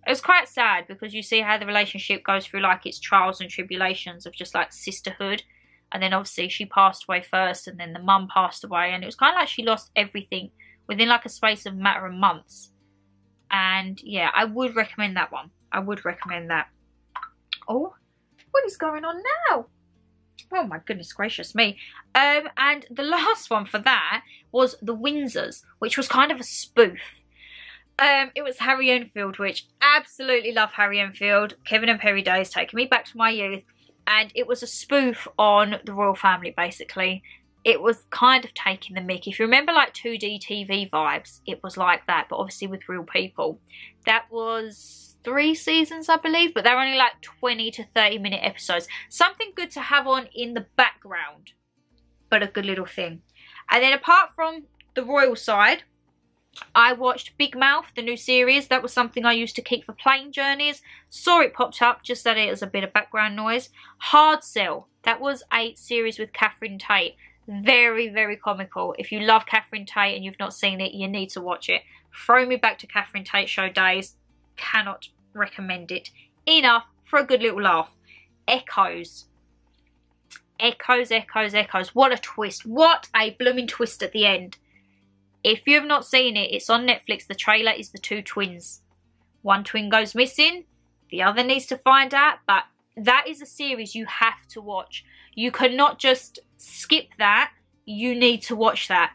it was quite sad because you see how the relationship goes through like its trials and tribulations of just like sisterhood. And then obviously she passed away first, and then the mum passed away, and it was kind of like she lost everything within like a space of matter of months. And yeah, I would recommend that one. I would recommend that. Oh, what is going on now? Oh my goodness gracious me. And the last one for that was The Windsors, which was kind of a spoof. It was Harry Enfield, which absolutely love Harry Enfield. Kevin and Perry days, taking me back to my youth. And it was a spoof on the royal family, basically. It was kind of taking the mick. If you remember like 2D TV vibes, it was like that, but obviously with real people. That was 3 seasons, I believe, but they're only like 20 to 30 minute episodes. Something good to have on in the background, but a good little thing. And then apart from the royal side, I watched Big Mouth, the new series. That was something I used to keep for plane journeys. Saw it popped up, just that it was a bit of background noise. Hard Sell. That was a series with Catherine Tate. Very, very comical. If you love Catherine Tate and you've not seen it, you need to watch it. Throw me back to Catherine Tate show days. Cannot recommend it enough for a good little laugh. Echoes. Echoes, echoes, echoes. What a twist. What a blooming twist at the end. If you have not seen it, it's on Netflix. The trailer is the 2 twins. One twin goes missing. The other needs to find out. But that is a series you have to watch. You cannot just skip that. You need to watch that.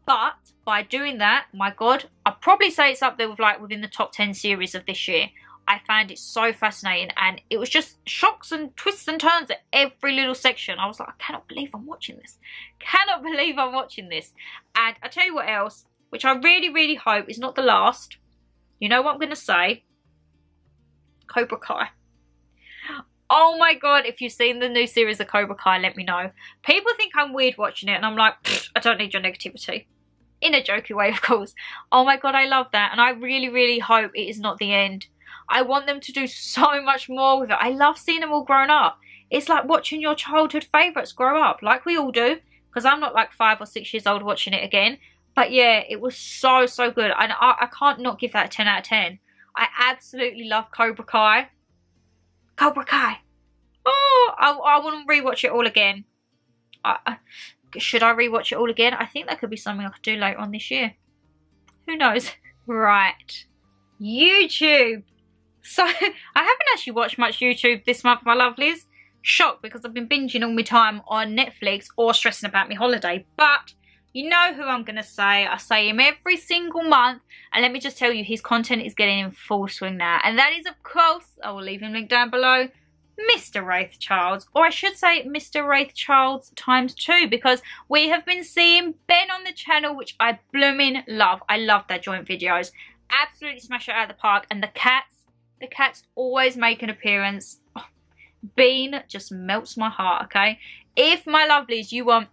But by doing that, my God, I'd probably say it's up there with like within the top 10 series of this year. I found it so fascinating, and it was just shocks and twists and turns at every little section. I was like, I cannot believe I'm watching this. Cannot believe I'm watching this. And I tell you what else, which I really, really hope is not the last. You know what I'm going to say? Cobra Kai. Oh my God, if you've seen the new series of Cobra Kai, let me know. People think I'm weird watching it, and I'm like, I don't need your negativity. In a jokey way, of course. Oh my God, I love that. And I really, really hope it is not the end. I want them to do so much more with it. I love seeing them all grown up. It's like watching your childhood favourites grow up, like we all do. Because I'm not like 5 or 6 years old watching it again. But yeah, it was so, so good. And I can't not give that a 10 out of 10. I absolutely love Cobra Kai. Cobra Kai. Oh, I want to rewatch it all again. Should I rewatch it all again? I think that could be something I could do later on this year. Who knows? Right. YouTube. So, I haven't actually watched much YouTube this month, my lovelies. Shocked, because I've been binging all my time on Netflix or stressing about my holiday. But you know who I'm going to say. I say him every single month. And let me just tell you, his content is getting in full swing now. And that is, of course, I will leave him link down below, Mr. Wraithchild. Or I should say Mr. Wraithchild ×2. Because we have been seeing Ben on the channel, which I blooming love. I love their joint videos. Absolutely smash it out of the park. And the cats always make an appearance. Oh, Bean just melts my heart, okay? If, my lovelies, you want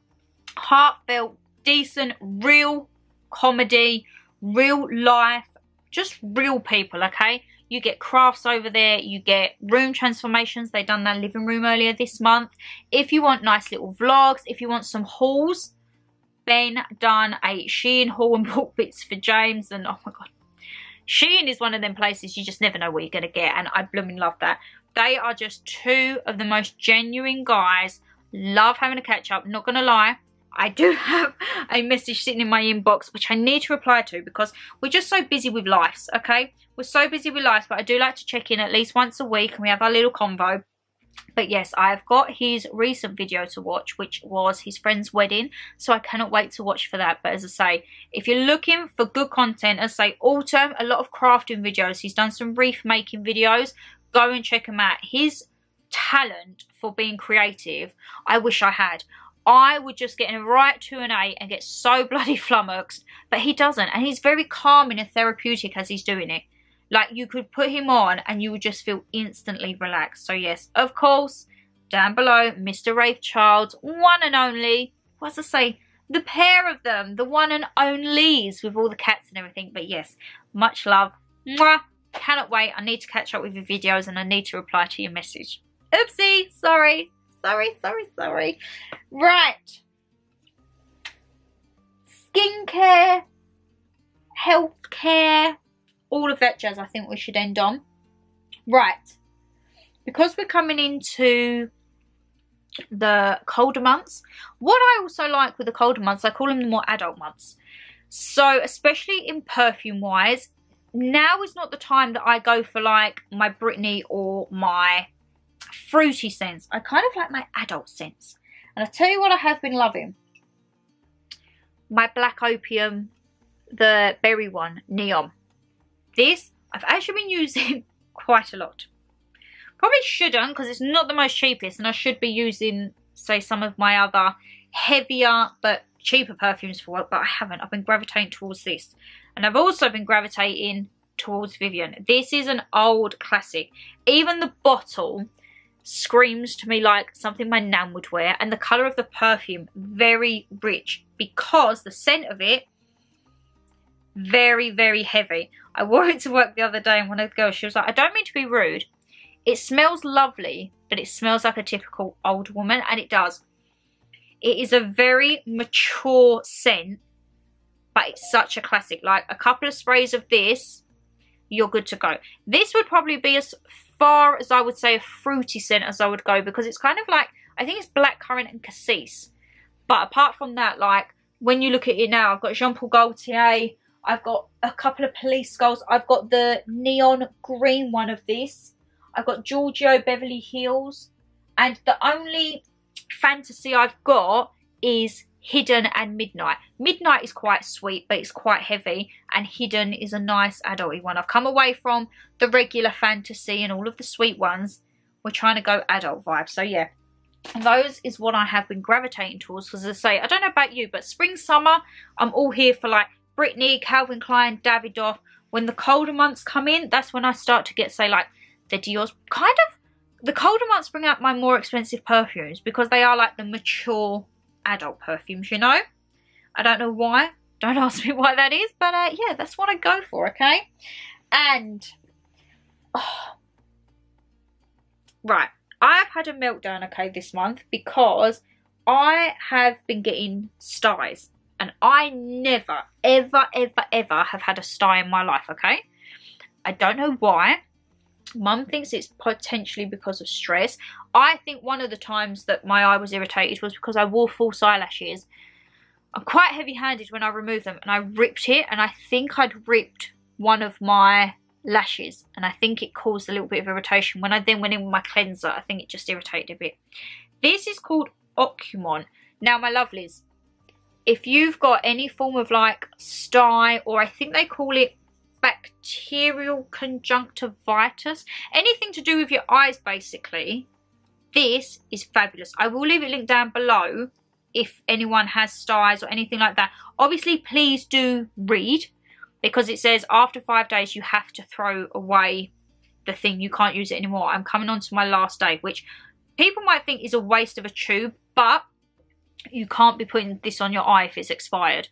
heartfelt, decent, real comedy, real life, just real people, okay? You get crafts over there, you get room transformations. They done their living room earlier this month. If you want nice little vlogs, if you want some hauls, Ben done a Shein haul and bought bits for James, and oh my god, Shein is one of them places you just never know what you're going to get, and I blooming love that. They are just two of the most genuine guys. Love having a catch up, not going to lie. I do have a message sitting in my inbox which I need to reply to because we're just so busy with lives, okay? We're so busy with lives, but I do like to check in at least once a week and we have our little convo. But yes, I've got his recent video to watch, which was his friend's wedding. So I cannot wait to watch for that. But as I say, if you're looking for good content, as I say, Autumn, a lot of crafting videos. He's done some wreath making videos. Go and check him out. His talent for being creative, I wish I had. I would just get in right to an A and get so bloody flummoxed. But he doesn't. And he's very calming and therapeutic as he's doing it. Like, you could put him on and you would just feel instantly relaxed. So, yes, of course, down below, Mr. Wraithchild, one and only. What's I say? The pair of them, the one and onlys with all the cats and everything. But, yes, much love. Mwah. Cannot wait. I need to catch up with your videos and I need to reply to your message. Oopsie. Sorry. Sorry. Right. Skincare. Healthcare. All of that jazz I think we should end on. Right. Because we're coming into the colder months. What I also like with the colder months, I call them the more adult months. So, especially in perfume wise, now is not the time that I go for like my Britney or my fruity scents. I kind of like my adult scents. And I tell you what I have been loving. My Black Opium, the berry one, Neon. This, I've actually been using quite a lot. Probably shouldn't because it's not the most cheapest and I should be using, say, some of my other heavier but cheaper perfumes for work, but I haven't. I've been gravitating towards this. And I've also been gravitating towards Vivian. This is an old classic. Even the bottle screams to me like something my nan would wear, and the colour of the perfume, very rich because the scent of it, very, very heavy. I wore it to work the other day and one of the girls, she was like, I don't mean to be rude. It smells lovely, but it smells like a typical old woman, and it does. It is a very mature scent, but it's such a classic. Like a couple of sprays of this, you're good to go. This would probably be as far as I would say a fruity scent as I would go because it's kind of like, I think it's blackcurrant and cassis. But apart from that, like when you look at it now, I've got Jean Paul Gaultier, I've got a couple of Police Skulls. I've got the neon green one of this. I've got Giorgio Beverly Hills. And the only fantasy I've got is Hidden and Midnight. Midnight is quite sweet, but it's quite heavy. And Hidden is a nice adult-y one. I've come away from the regular fantasy and all of the sweet ones. We're trying to go adult vibe. So yeah, those is what I have been gravitating towards. Because as I say, I don't know about you, but spring, summer, I'm all here for like Britney, Calvin Klein, Davidoff. When the colder months come in, that's when I start to get, say, like the Dior's. Kind of, the colder months bring out my more expensive perfumes because they are like the mature adult perfumes, you know. I don't know why. Don't ask me why that is, but yeah, that's what I go for, okay? And, right, I've had a meltdown, okay, this month because I have been getting styes. And I never, ever have had a sty in my life, okay? I don't know why. Mum thinks it's potentially because of stress. I think one of the times that my eye was irritated was because I wore false eyelashes. I'm quite heavy-handed when I remove them. And I ripped it. And I think I'd ripped one of my lashes, and I think it caused a little bit of irritation. When I then went in with my cleanser, I think it just irritated a bit. This is called Opium. Now, my lovelies, if you've got any form of like sty, or I think they call it bacterial conjunctivitis, anything to do with your eyes basically, this is fabulous. I will leave it linked down below if anyone has styes or anything like that. Obviously, please do read, because it says after 5 days you have to throw away the thing. You can't use it anymore. I'm coming on to my last day, which people might think is a waste of a tube, but you can't be putting this on your eye if it's expired.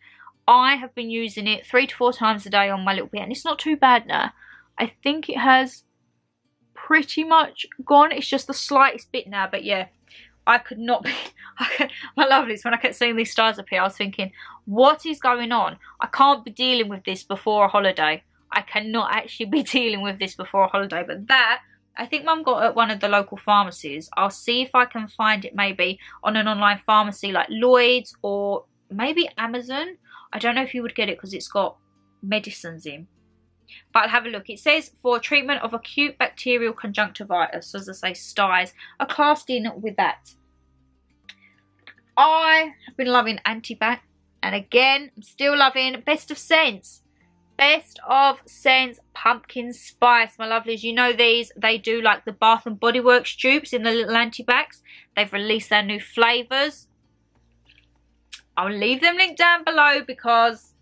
I have been using it 3 to 4 times a day on my little bit, and it's not too bad now. I think it has pretty much gone. It's just the slightest bit now, but yeah, I could not be my lovelies, when I kept seeing these stars appear, I was thinking, what is going on? I can't be dealing with this before a holiday. I cannot actually be dealing with this before a holiday. But that, I think Mum got at one of the local pharmacies. I'll see if I can find it maybe on an online pharmacy like Lloyd's or maybe Amazon. I don't know if you would get it because it's got medicines in. But I'll have a look. It says for treatment of acute bacterial conjunctivitis, as I say, styes are classed in with that. I have been loving Antibac, and again, I'm still loving Best of Scents. Best of Scents Pumpkin Spice, my lovelies. You know these, they do like the Bath and Body Works dupes in the little Antibacs. They've released their new flavours. I'll leave them linked down below because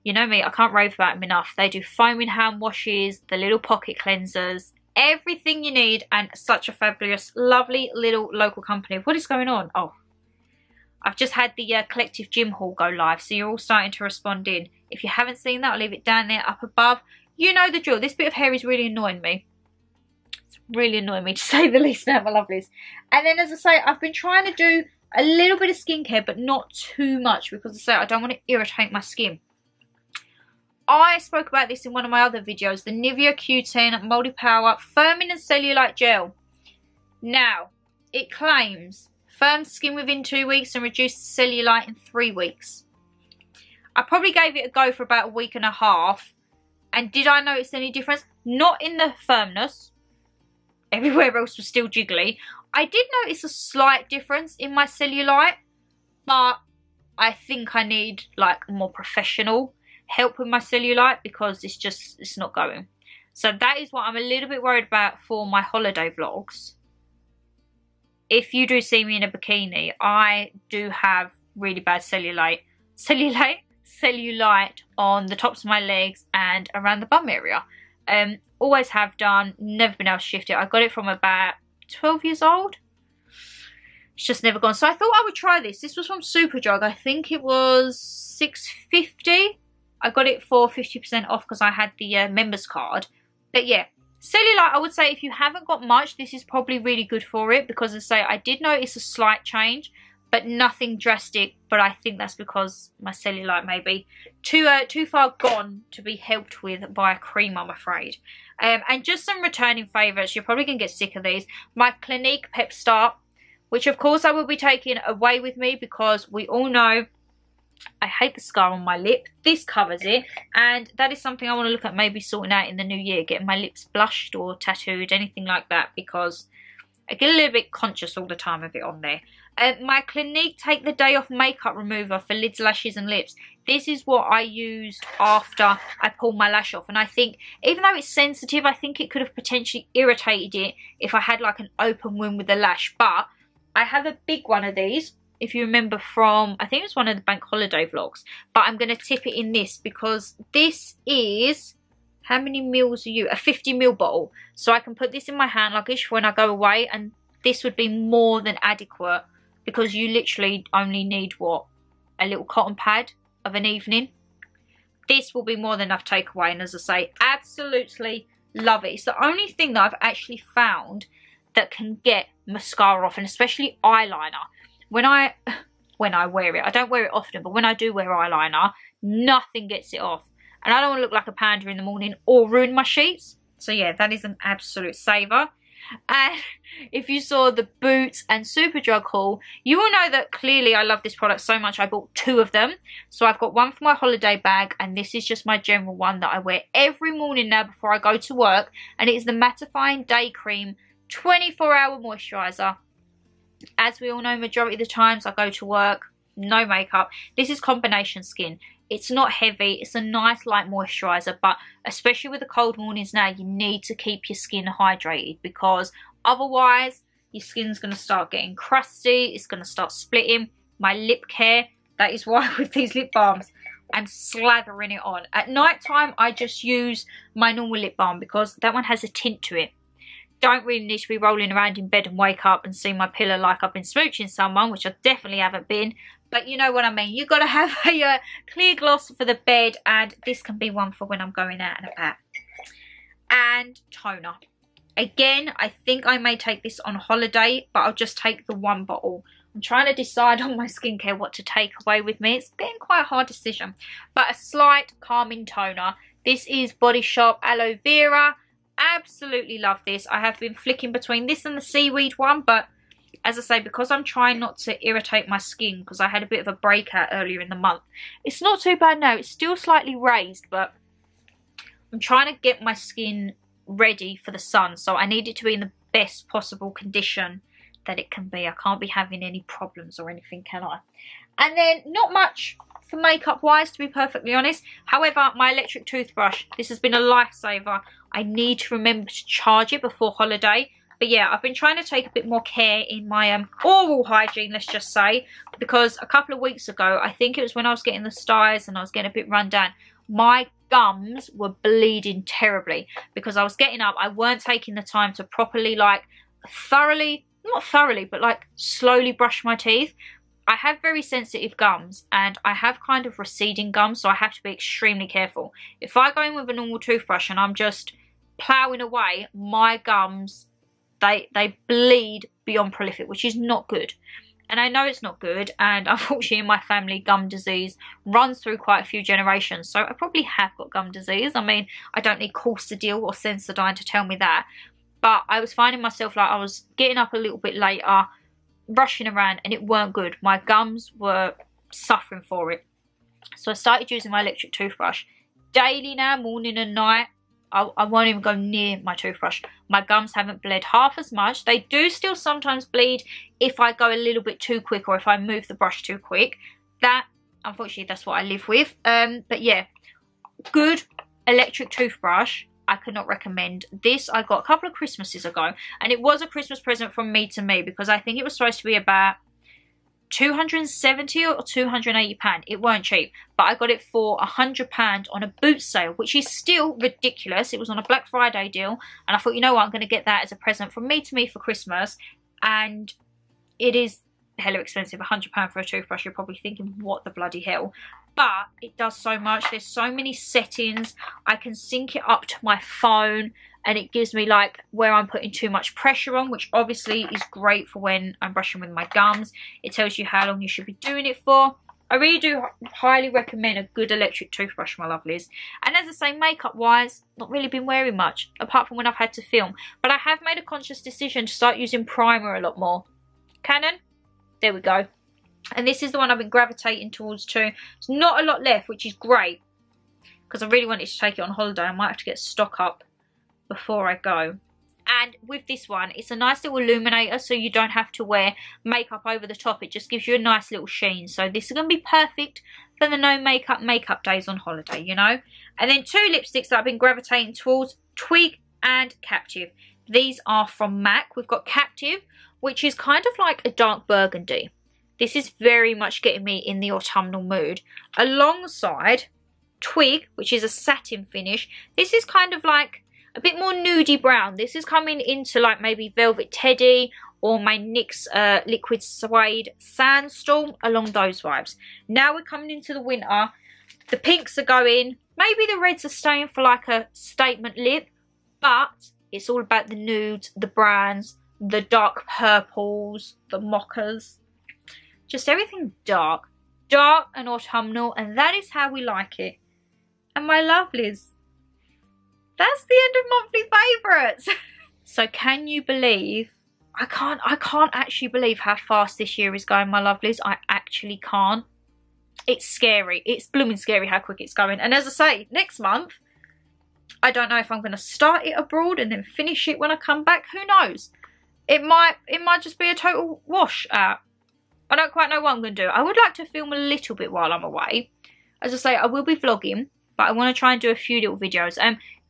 you know me, I can't rave about them enough. They do foaming hand washes, the little pocket cleansers, everything you need, and such a fabulous, lovely little local company. What is going on? Oh, I've just had the collective gym haul go live, so you're all starting to respond in. If you haven't seen that, I'll leave it down there up above. You know the drill. This bit of hair is really annoying me. It's really annoying me to say the least now, my lovelies. And then, as I say, I've been trying to do a little bit of skincare, but not too much, because as I say, I don't want to irritate my skin. I spoke about this in one of my other videos, the Nivea Q10 Multi Power Firming and Cellulite Gel. Now, it claims firms skin within 2 weeks and reduces cellulite in 3 weeks. I probably gave it a go for about a week and a half, and did I notice any difference? Not in the firmness. Everywhere else was still jiggly. I did notice a slight difference in my cellulite, but I think I need like more professional help with my cellulite because it's not going. So that is what I'm a little bit worried about for my holiday vlogs. If you do see me in a bikini, I do have really bad cellulite on the tops of my legs and around the bum area. Always have done, never been able to shift it. I got it from about 12 years old. It's just never gone. So I thought I would try this. This was from Superdrug. I think it was $6.50. I got it for 50% off because I had the members card. But yeah, cellulite, I would say if you haven't got much, this is probably really good for it, because as I say, I did notice a slight change, but nothing drastic. But I think that's because my cellulite may be too far gone to be helped with by a cream, I'm afraid. And just some returning favourites. You're probably going to get sick of these. My Clinique Pep Start, which of course I will be taking away with me because we all know I hate the scar on my lip. This covers it, and that is something I want to look at maybe sorting out in the new year, getting my lips blushed or tattooed, anything like that, because I get a little bit conscious all the time of it on there. My Clinique Take the Day Off Makeup Remover for lids, lashes and lips. This is what I used after I pulled my lash off, and I think even though it's sensitive, I think it could have potentially irritated it if I had like an open wound with the lash. But I have a big one of these, if you remember from, I think it was one of the bank holiday vlogs, but I'm going to tip it in this because this is, how many mils are you? A 50ml bottle. So I can put this in my hand luggage when I go away, and this would be more than adequate because you literally only need, what, a little cotton pad of an evening. This will be more than enough takeaway, and as I say, absolutely love it. It's the only thing that I've actually found that can get mascara off, and especially eyeliner. When I wear it, I don't wear it often, but when I do wear eyeliner, nothing gets it off. And I don't want to look like a panda in the morning or ruin my sheets. So yeah, that is an absolute saver. And if you saw the Boots and Superdrug haul, you will know that clearly I love this product so much I bought 2 of them. So I've got one for my holiday bag, and this is just my general one that I wear every morning now before I go to work. And it is the Mattifying Day Cream 24-hour moisturiser. As we all know, majority of the times I go to work, no makeup. This is combination skin. It's not heavy, it's a nice light moisturiser, but especially with the cold mornings now, you need to keep your skin hydrated, because otherwise your skin's going to start getting crusty, it's going to start splitting. My lip care, that is why with these lip balms, I'm slathering it on. At night time, I just use my normal lip balm because that one has a tint to it. Don't really need to be rolling around in bed and wake up and see my pillow like I've been smooching someone, which I definitely haven't been. But you know what I mean. You've got to have a clear gloss for the bed, and this can be one for when I'm going out and about. And toner. Again, I think I may take this on holiday, but I'll just take the 1 bottle. I'm trying to decide on my skincare what to take away with me. It's been quite a hard decision. But a slight calming toner. This is Body Shop Aloe Vera. Absolutely love this. I have been flicking between this and the seaweed one, but as I say, because I'm trying not to irritate my skin, because I had a bit of a breakout earlier in the month, it's not too bad now. It's still slightly raised, but I'm trying to get my skin ready for the sun, so I need it to be in the best possible condition that it can be. I can't be having any problems or anything, can I? And then not much for makeup wise, to be perfectly honest. However, my electric toothbrush, this has been a lifesaver. I need to remember to charge it before holiday. But yeah, I've been trying to take a bit more care in my oral hygiene, let's just say, because a couple of weeks ago, I think it was when I was getting the styes and I was getting a bit run down, my gums were bleeding terribly because I was getting up. I weren't taking the time to properly, like, not thoroughly, but like slowly brush my teeth. I have very sensitive gums and I have kind of receding gums, so I have to be extremely careful. If I go in with a normal toothbrush and I'm just ploughing away, my gums, they bleed beyond prolific, which is not good. And I know it's not good, and unfortunately in my family, gum disease runs through quite a few generations, so I probably have got gum disease. I mean, I don't need Corsadil or Sensodyne to tell me that, but I was finding myself like I was getting up a little bit later, rushing around, and it weren't good. My gums were suffering for it. So I started using my electric toothbrush daily now, morning and night. I won't even go near my toothbrush. My gums haven't bled half as much. They do still sometimes bleed if I go a little bit too quick or if I move the brush too quick. That, unfortunately, that's what I live with. But yeah, good electric toothbrush. I could not recommend. This I got a couple of Christmases ago, and it was a Christmas present from me to me because I think it was supposed to be about £270 or £280. It weren't cheap, but I got it for £100 on a boot sale, which is still ridiculous. It was on a Black Friday deal, and I thought, you know what, I'm going to get that as a present from me to me for Christmas. And it is hella expensive. £100 for a toothbrush. You're probably thinking, what the bloody hell? But it does so much. There's so many settings. I can sync it up to my phone, and it gives me like where I'm putting too much pressure on, which obviously is great for when I'm brushing with my gums. It tells you how long you should be doing it for. I really do highly recommend a good electric toothbrush, my lovelies. And as I say, makeup wise, not really been wearing much apart from when I've had to film. But I have made a conscious decision to start using primer a lot more. Canon, there we go. And this is the one I've been gravitating towards too. There's not a lot left, which is great, because I really wanted to take it on holiday. I might have to get stock up before I go. And with this one, it's a nice little illuminator, so you don't have to wear makeup over the top. It just gives you a nice little sheen. So this is going to be perfect for the no makeup days on holiday, you know. And then 2 lipsticks that I've been gravitating towards, Twig and Captive. These are from MAC. We've got Captive, which is kind of like a dark burgundy. This is very much getting me in the autumnal mood. Alongside Twig, which is a satin finish. This is kind of like a bit more nudie brown. This is coming into like maybe Velvet Teddy or my NYX Liquid Suede Sandstorm, along those vibes. Now we're coming into the winter. The pinks are going. Maybe the reds are staying for like a statement lip. But it's all about the nudes, the browns, the dark purples, the mochas. Just everything dark. Dark and autumnal, and that is how we like it. And my lovelies, that's the end of monthly favourites. So can you believe, I can't actually believe how fast this year is going, my lovelies. I actually can't. It's scary. It's blooming scary how quick it's going. And as I say, next month, I don't know if I'm going to start it abroad and then finish it when I come back. Who knows? It might just be a total wash out. I don't quite know what I'm going to do. I would like to film a little bit while I'm away. As I say, I will be vlogging, but I want to try and do a few little videos.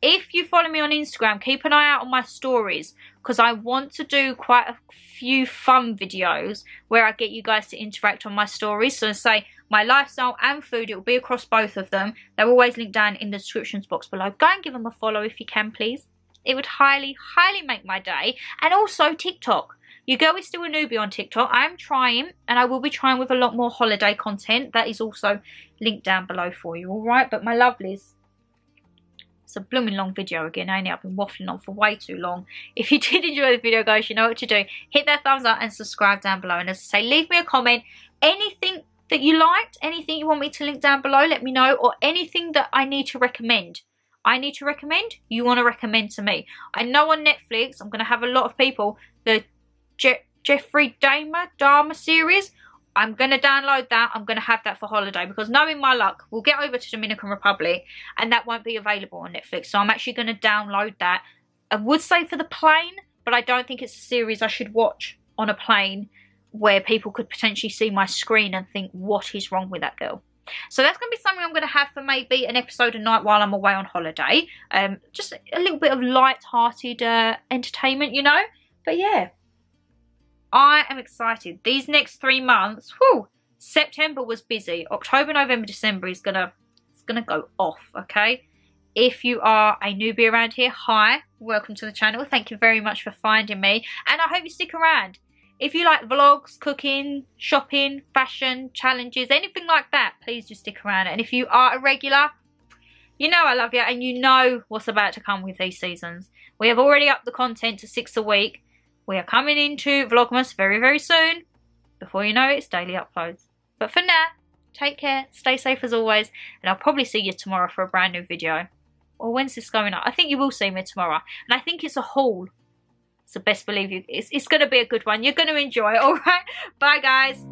If you follow me on Instagram, keep an eye out on my stories, because I want to do quite a few fun videos where I get you guys to interact on my stories. So say my lifestyle and food, it will be across both of them. They're always linked down in the descriptions box below. Go and give them a follow if you can, please. It would highly, highly make my day. And also TikTok. Your girl is still a newbie on TikTok. I am trying, and I will be trying with a lot more holiday content. That is also linked down below for you, alright? But my lovelies, it's a blooming long video again, ain't it? I've been waffling on for way too long. If you did enjoy the video, guys, you know what to do. Hit that thumbs up and subscribe down below. And as I say, leave me a comment. Anything that you liked, anything you want me to link down below, let me know. Or anything that I need to recommend. You want to recommend to me. I know on Netflix, I'm going to have a lot of people, the Jeffrey Dahmer series. I'm going to download that. I'm going to have that for holiday, because knowing my luck, we'll get over to Dominican Republic and that won't be available on Netflix. So I'm actually going to download that. I would say for the plane, but I don't think it's a series I should watch on a plane where people could potentially see my screen and think, what is wrong with that girl? So that's going to be something I'm going to have for maybe an episode a night while I'm away on holiday. Just a little bit of light-hearted entertainment, you know. But yeah, I am excited. These next 3 months, whew, September was busy. October, November, December is it's gonna go off, okay? If you are a newbie around here, hi, welcome to the channel. Thank you very much for finding me, and I hope you stick around. If you like vlogs, cooking, shopping, fashion, challenges, anything like that, please just stick around. And if you are a regular, you know I love you, and you know what's about to come with these seasons. We have already upped the content to 6 a week. We are coming into Vlogmas very, very soon. Before you know it, it's daily uploads. But for now, take care, stay safe as always, and I'll probably see you tomorrow for a brand new video. Or when's this going up? I think you will see me tomorrow. And I think it's a haul. So best believe you, it's going to be a good one. You're going to enjoy it, alright? Bye, guys.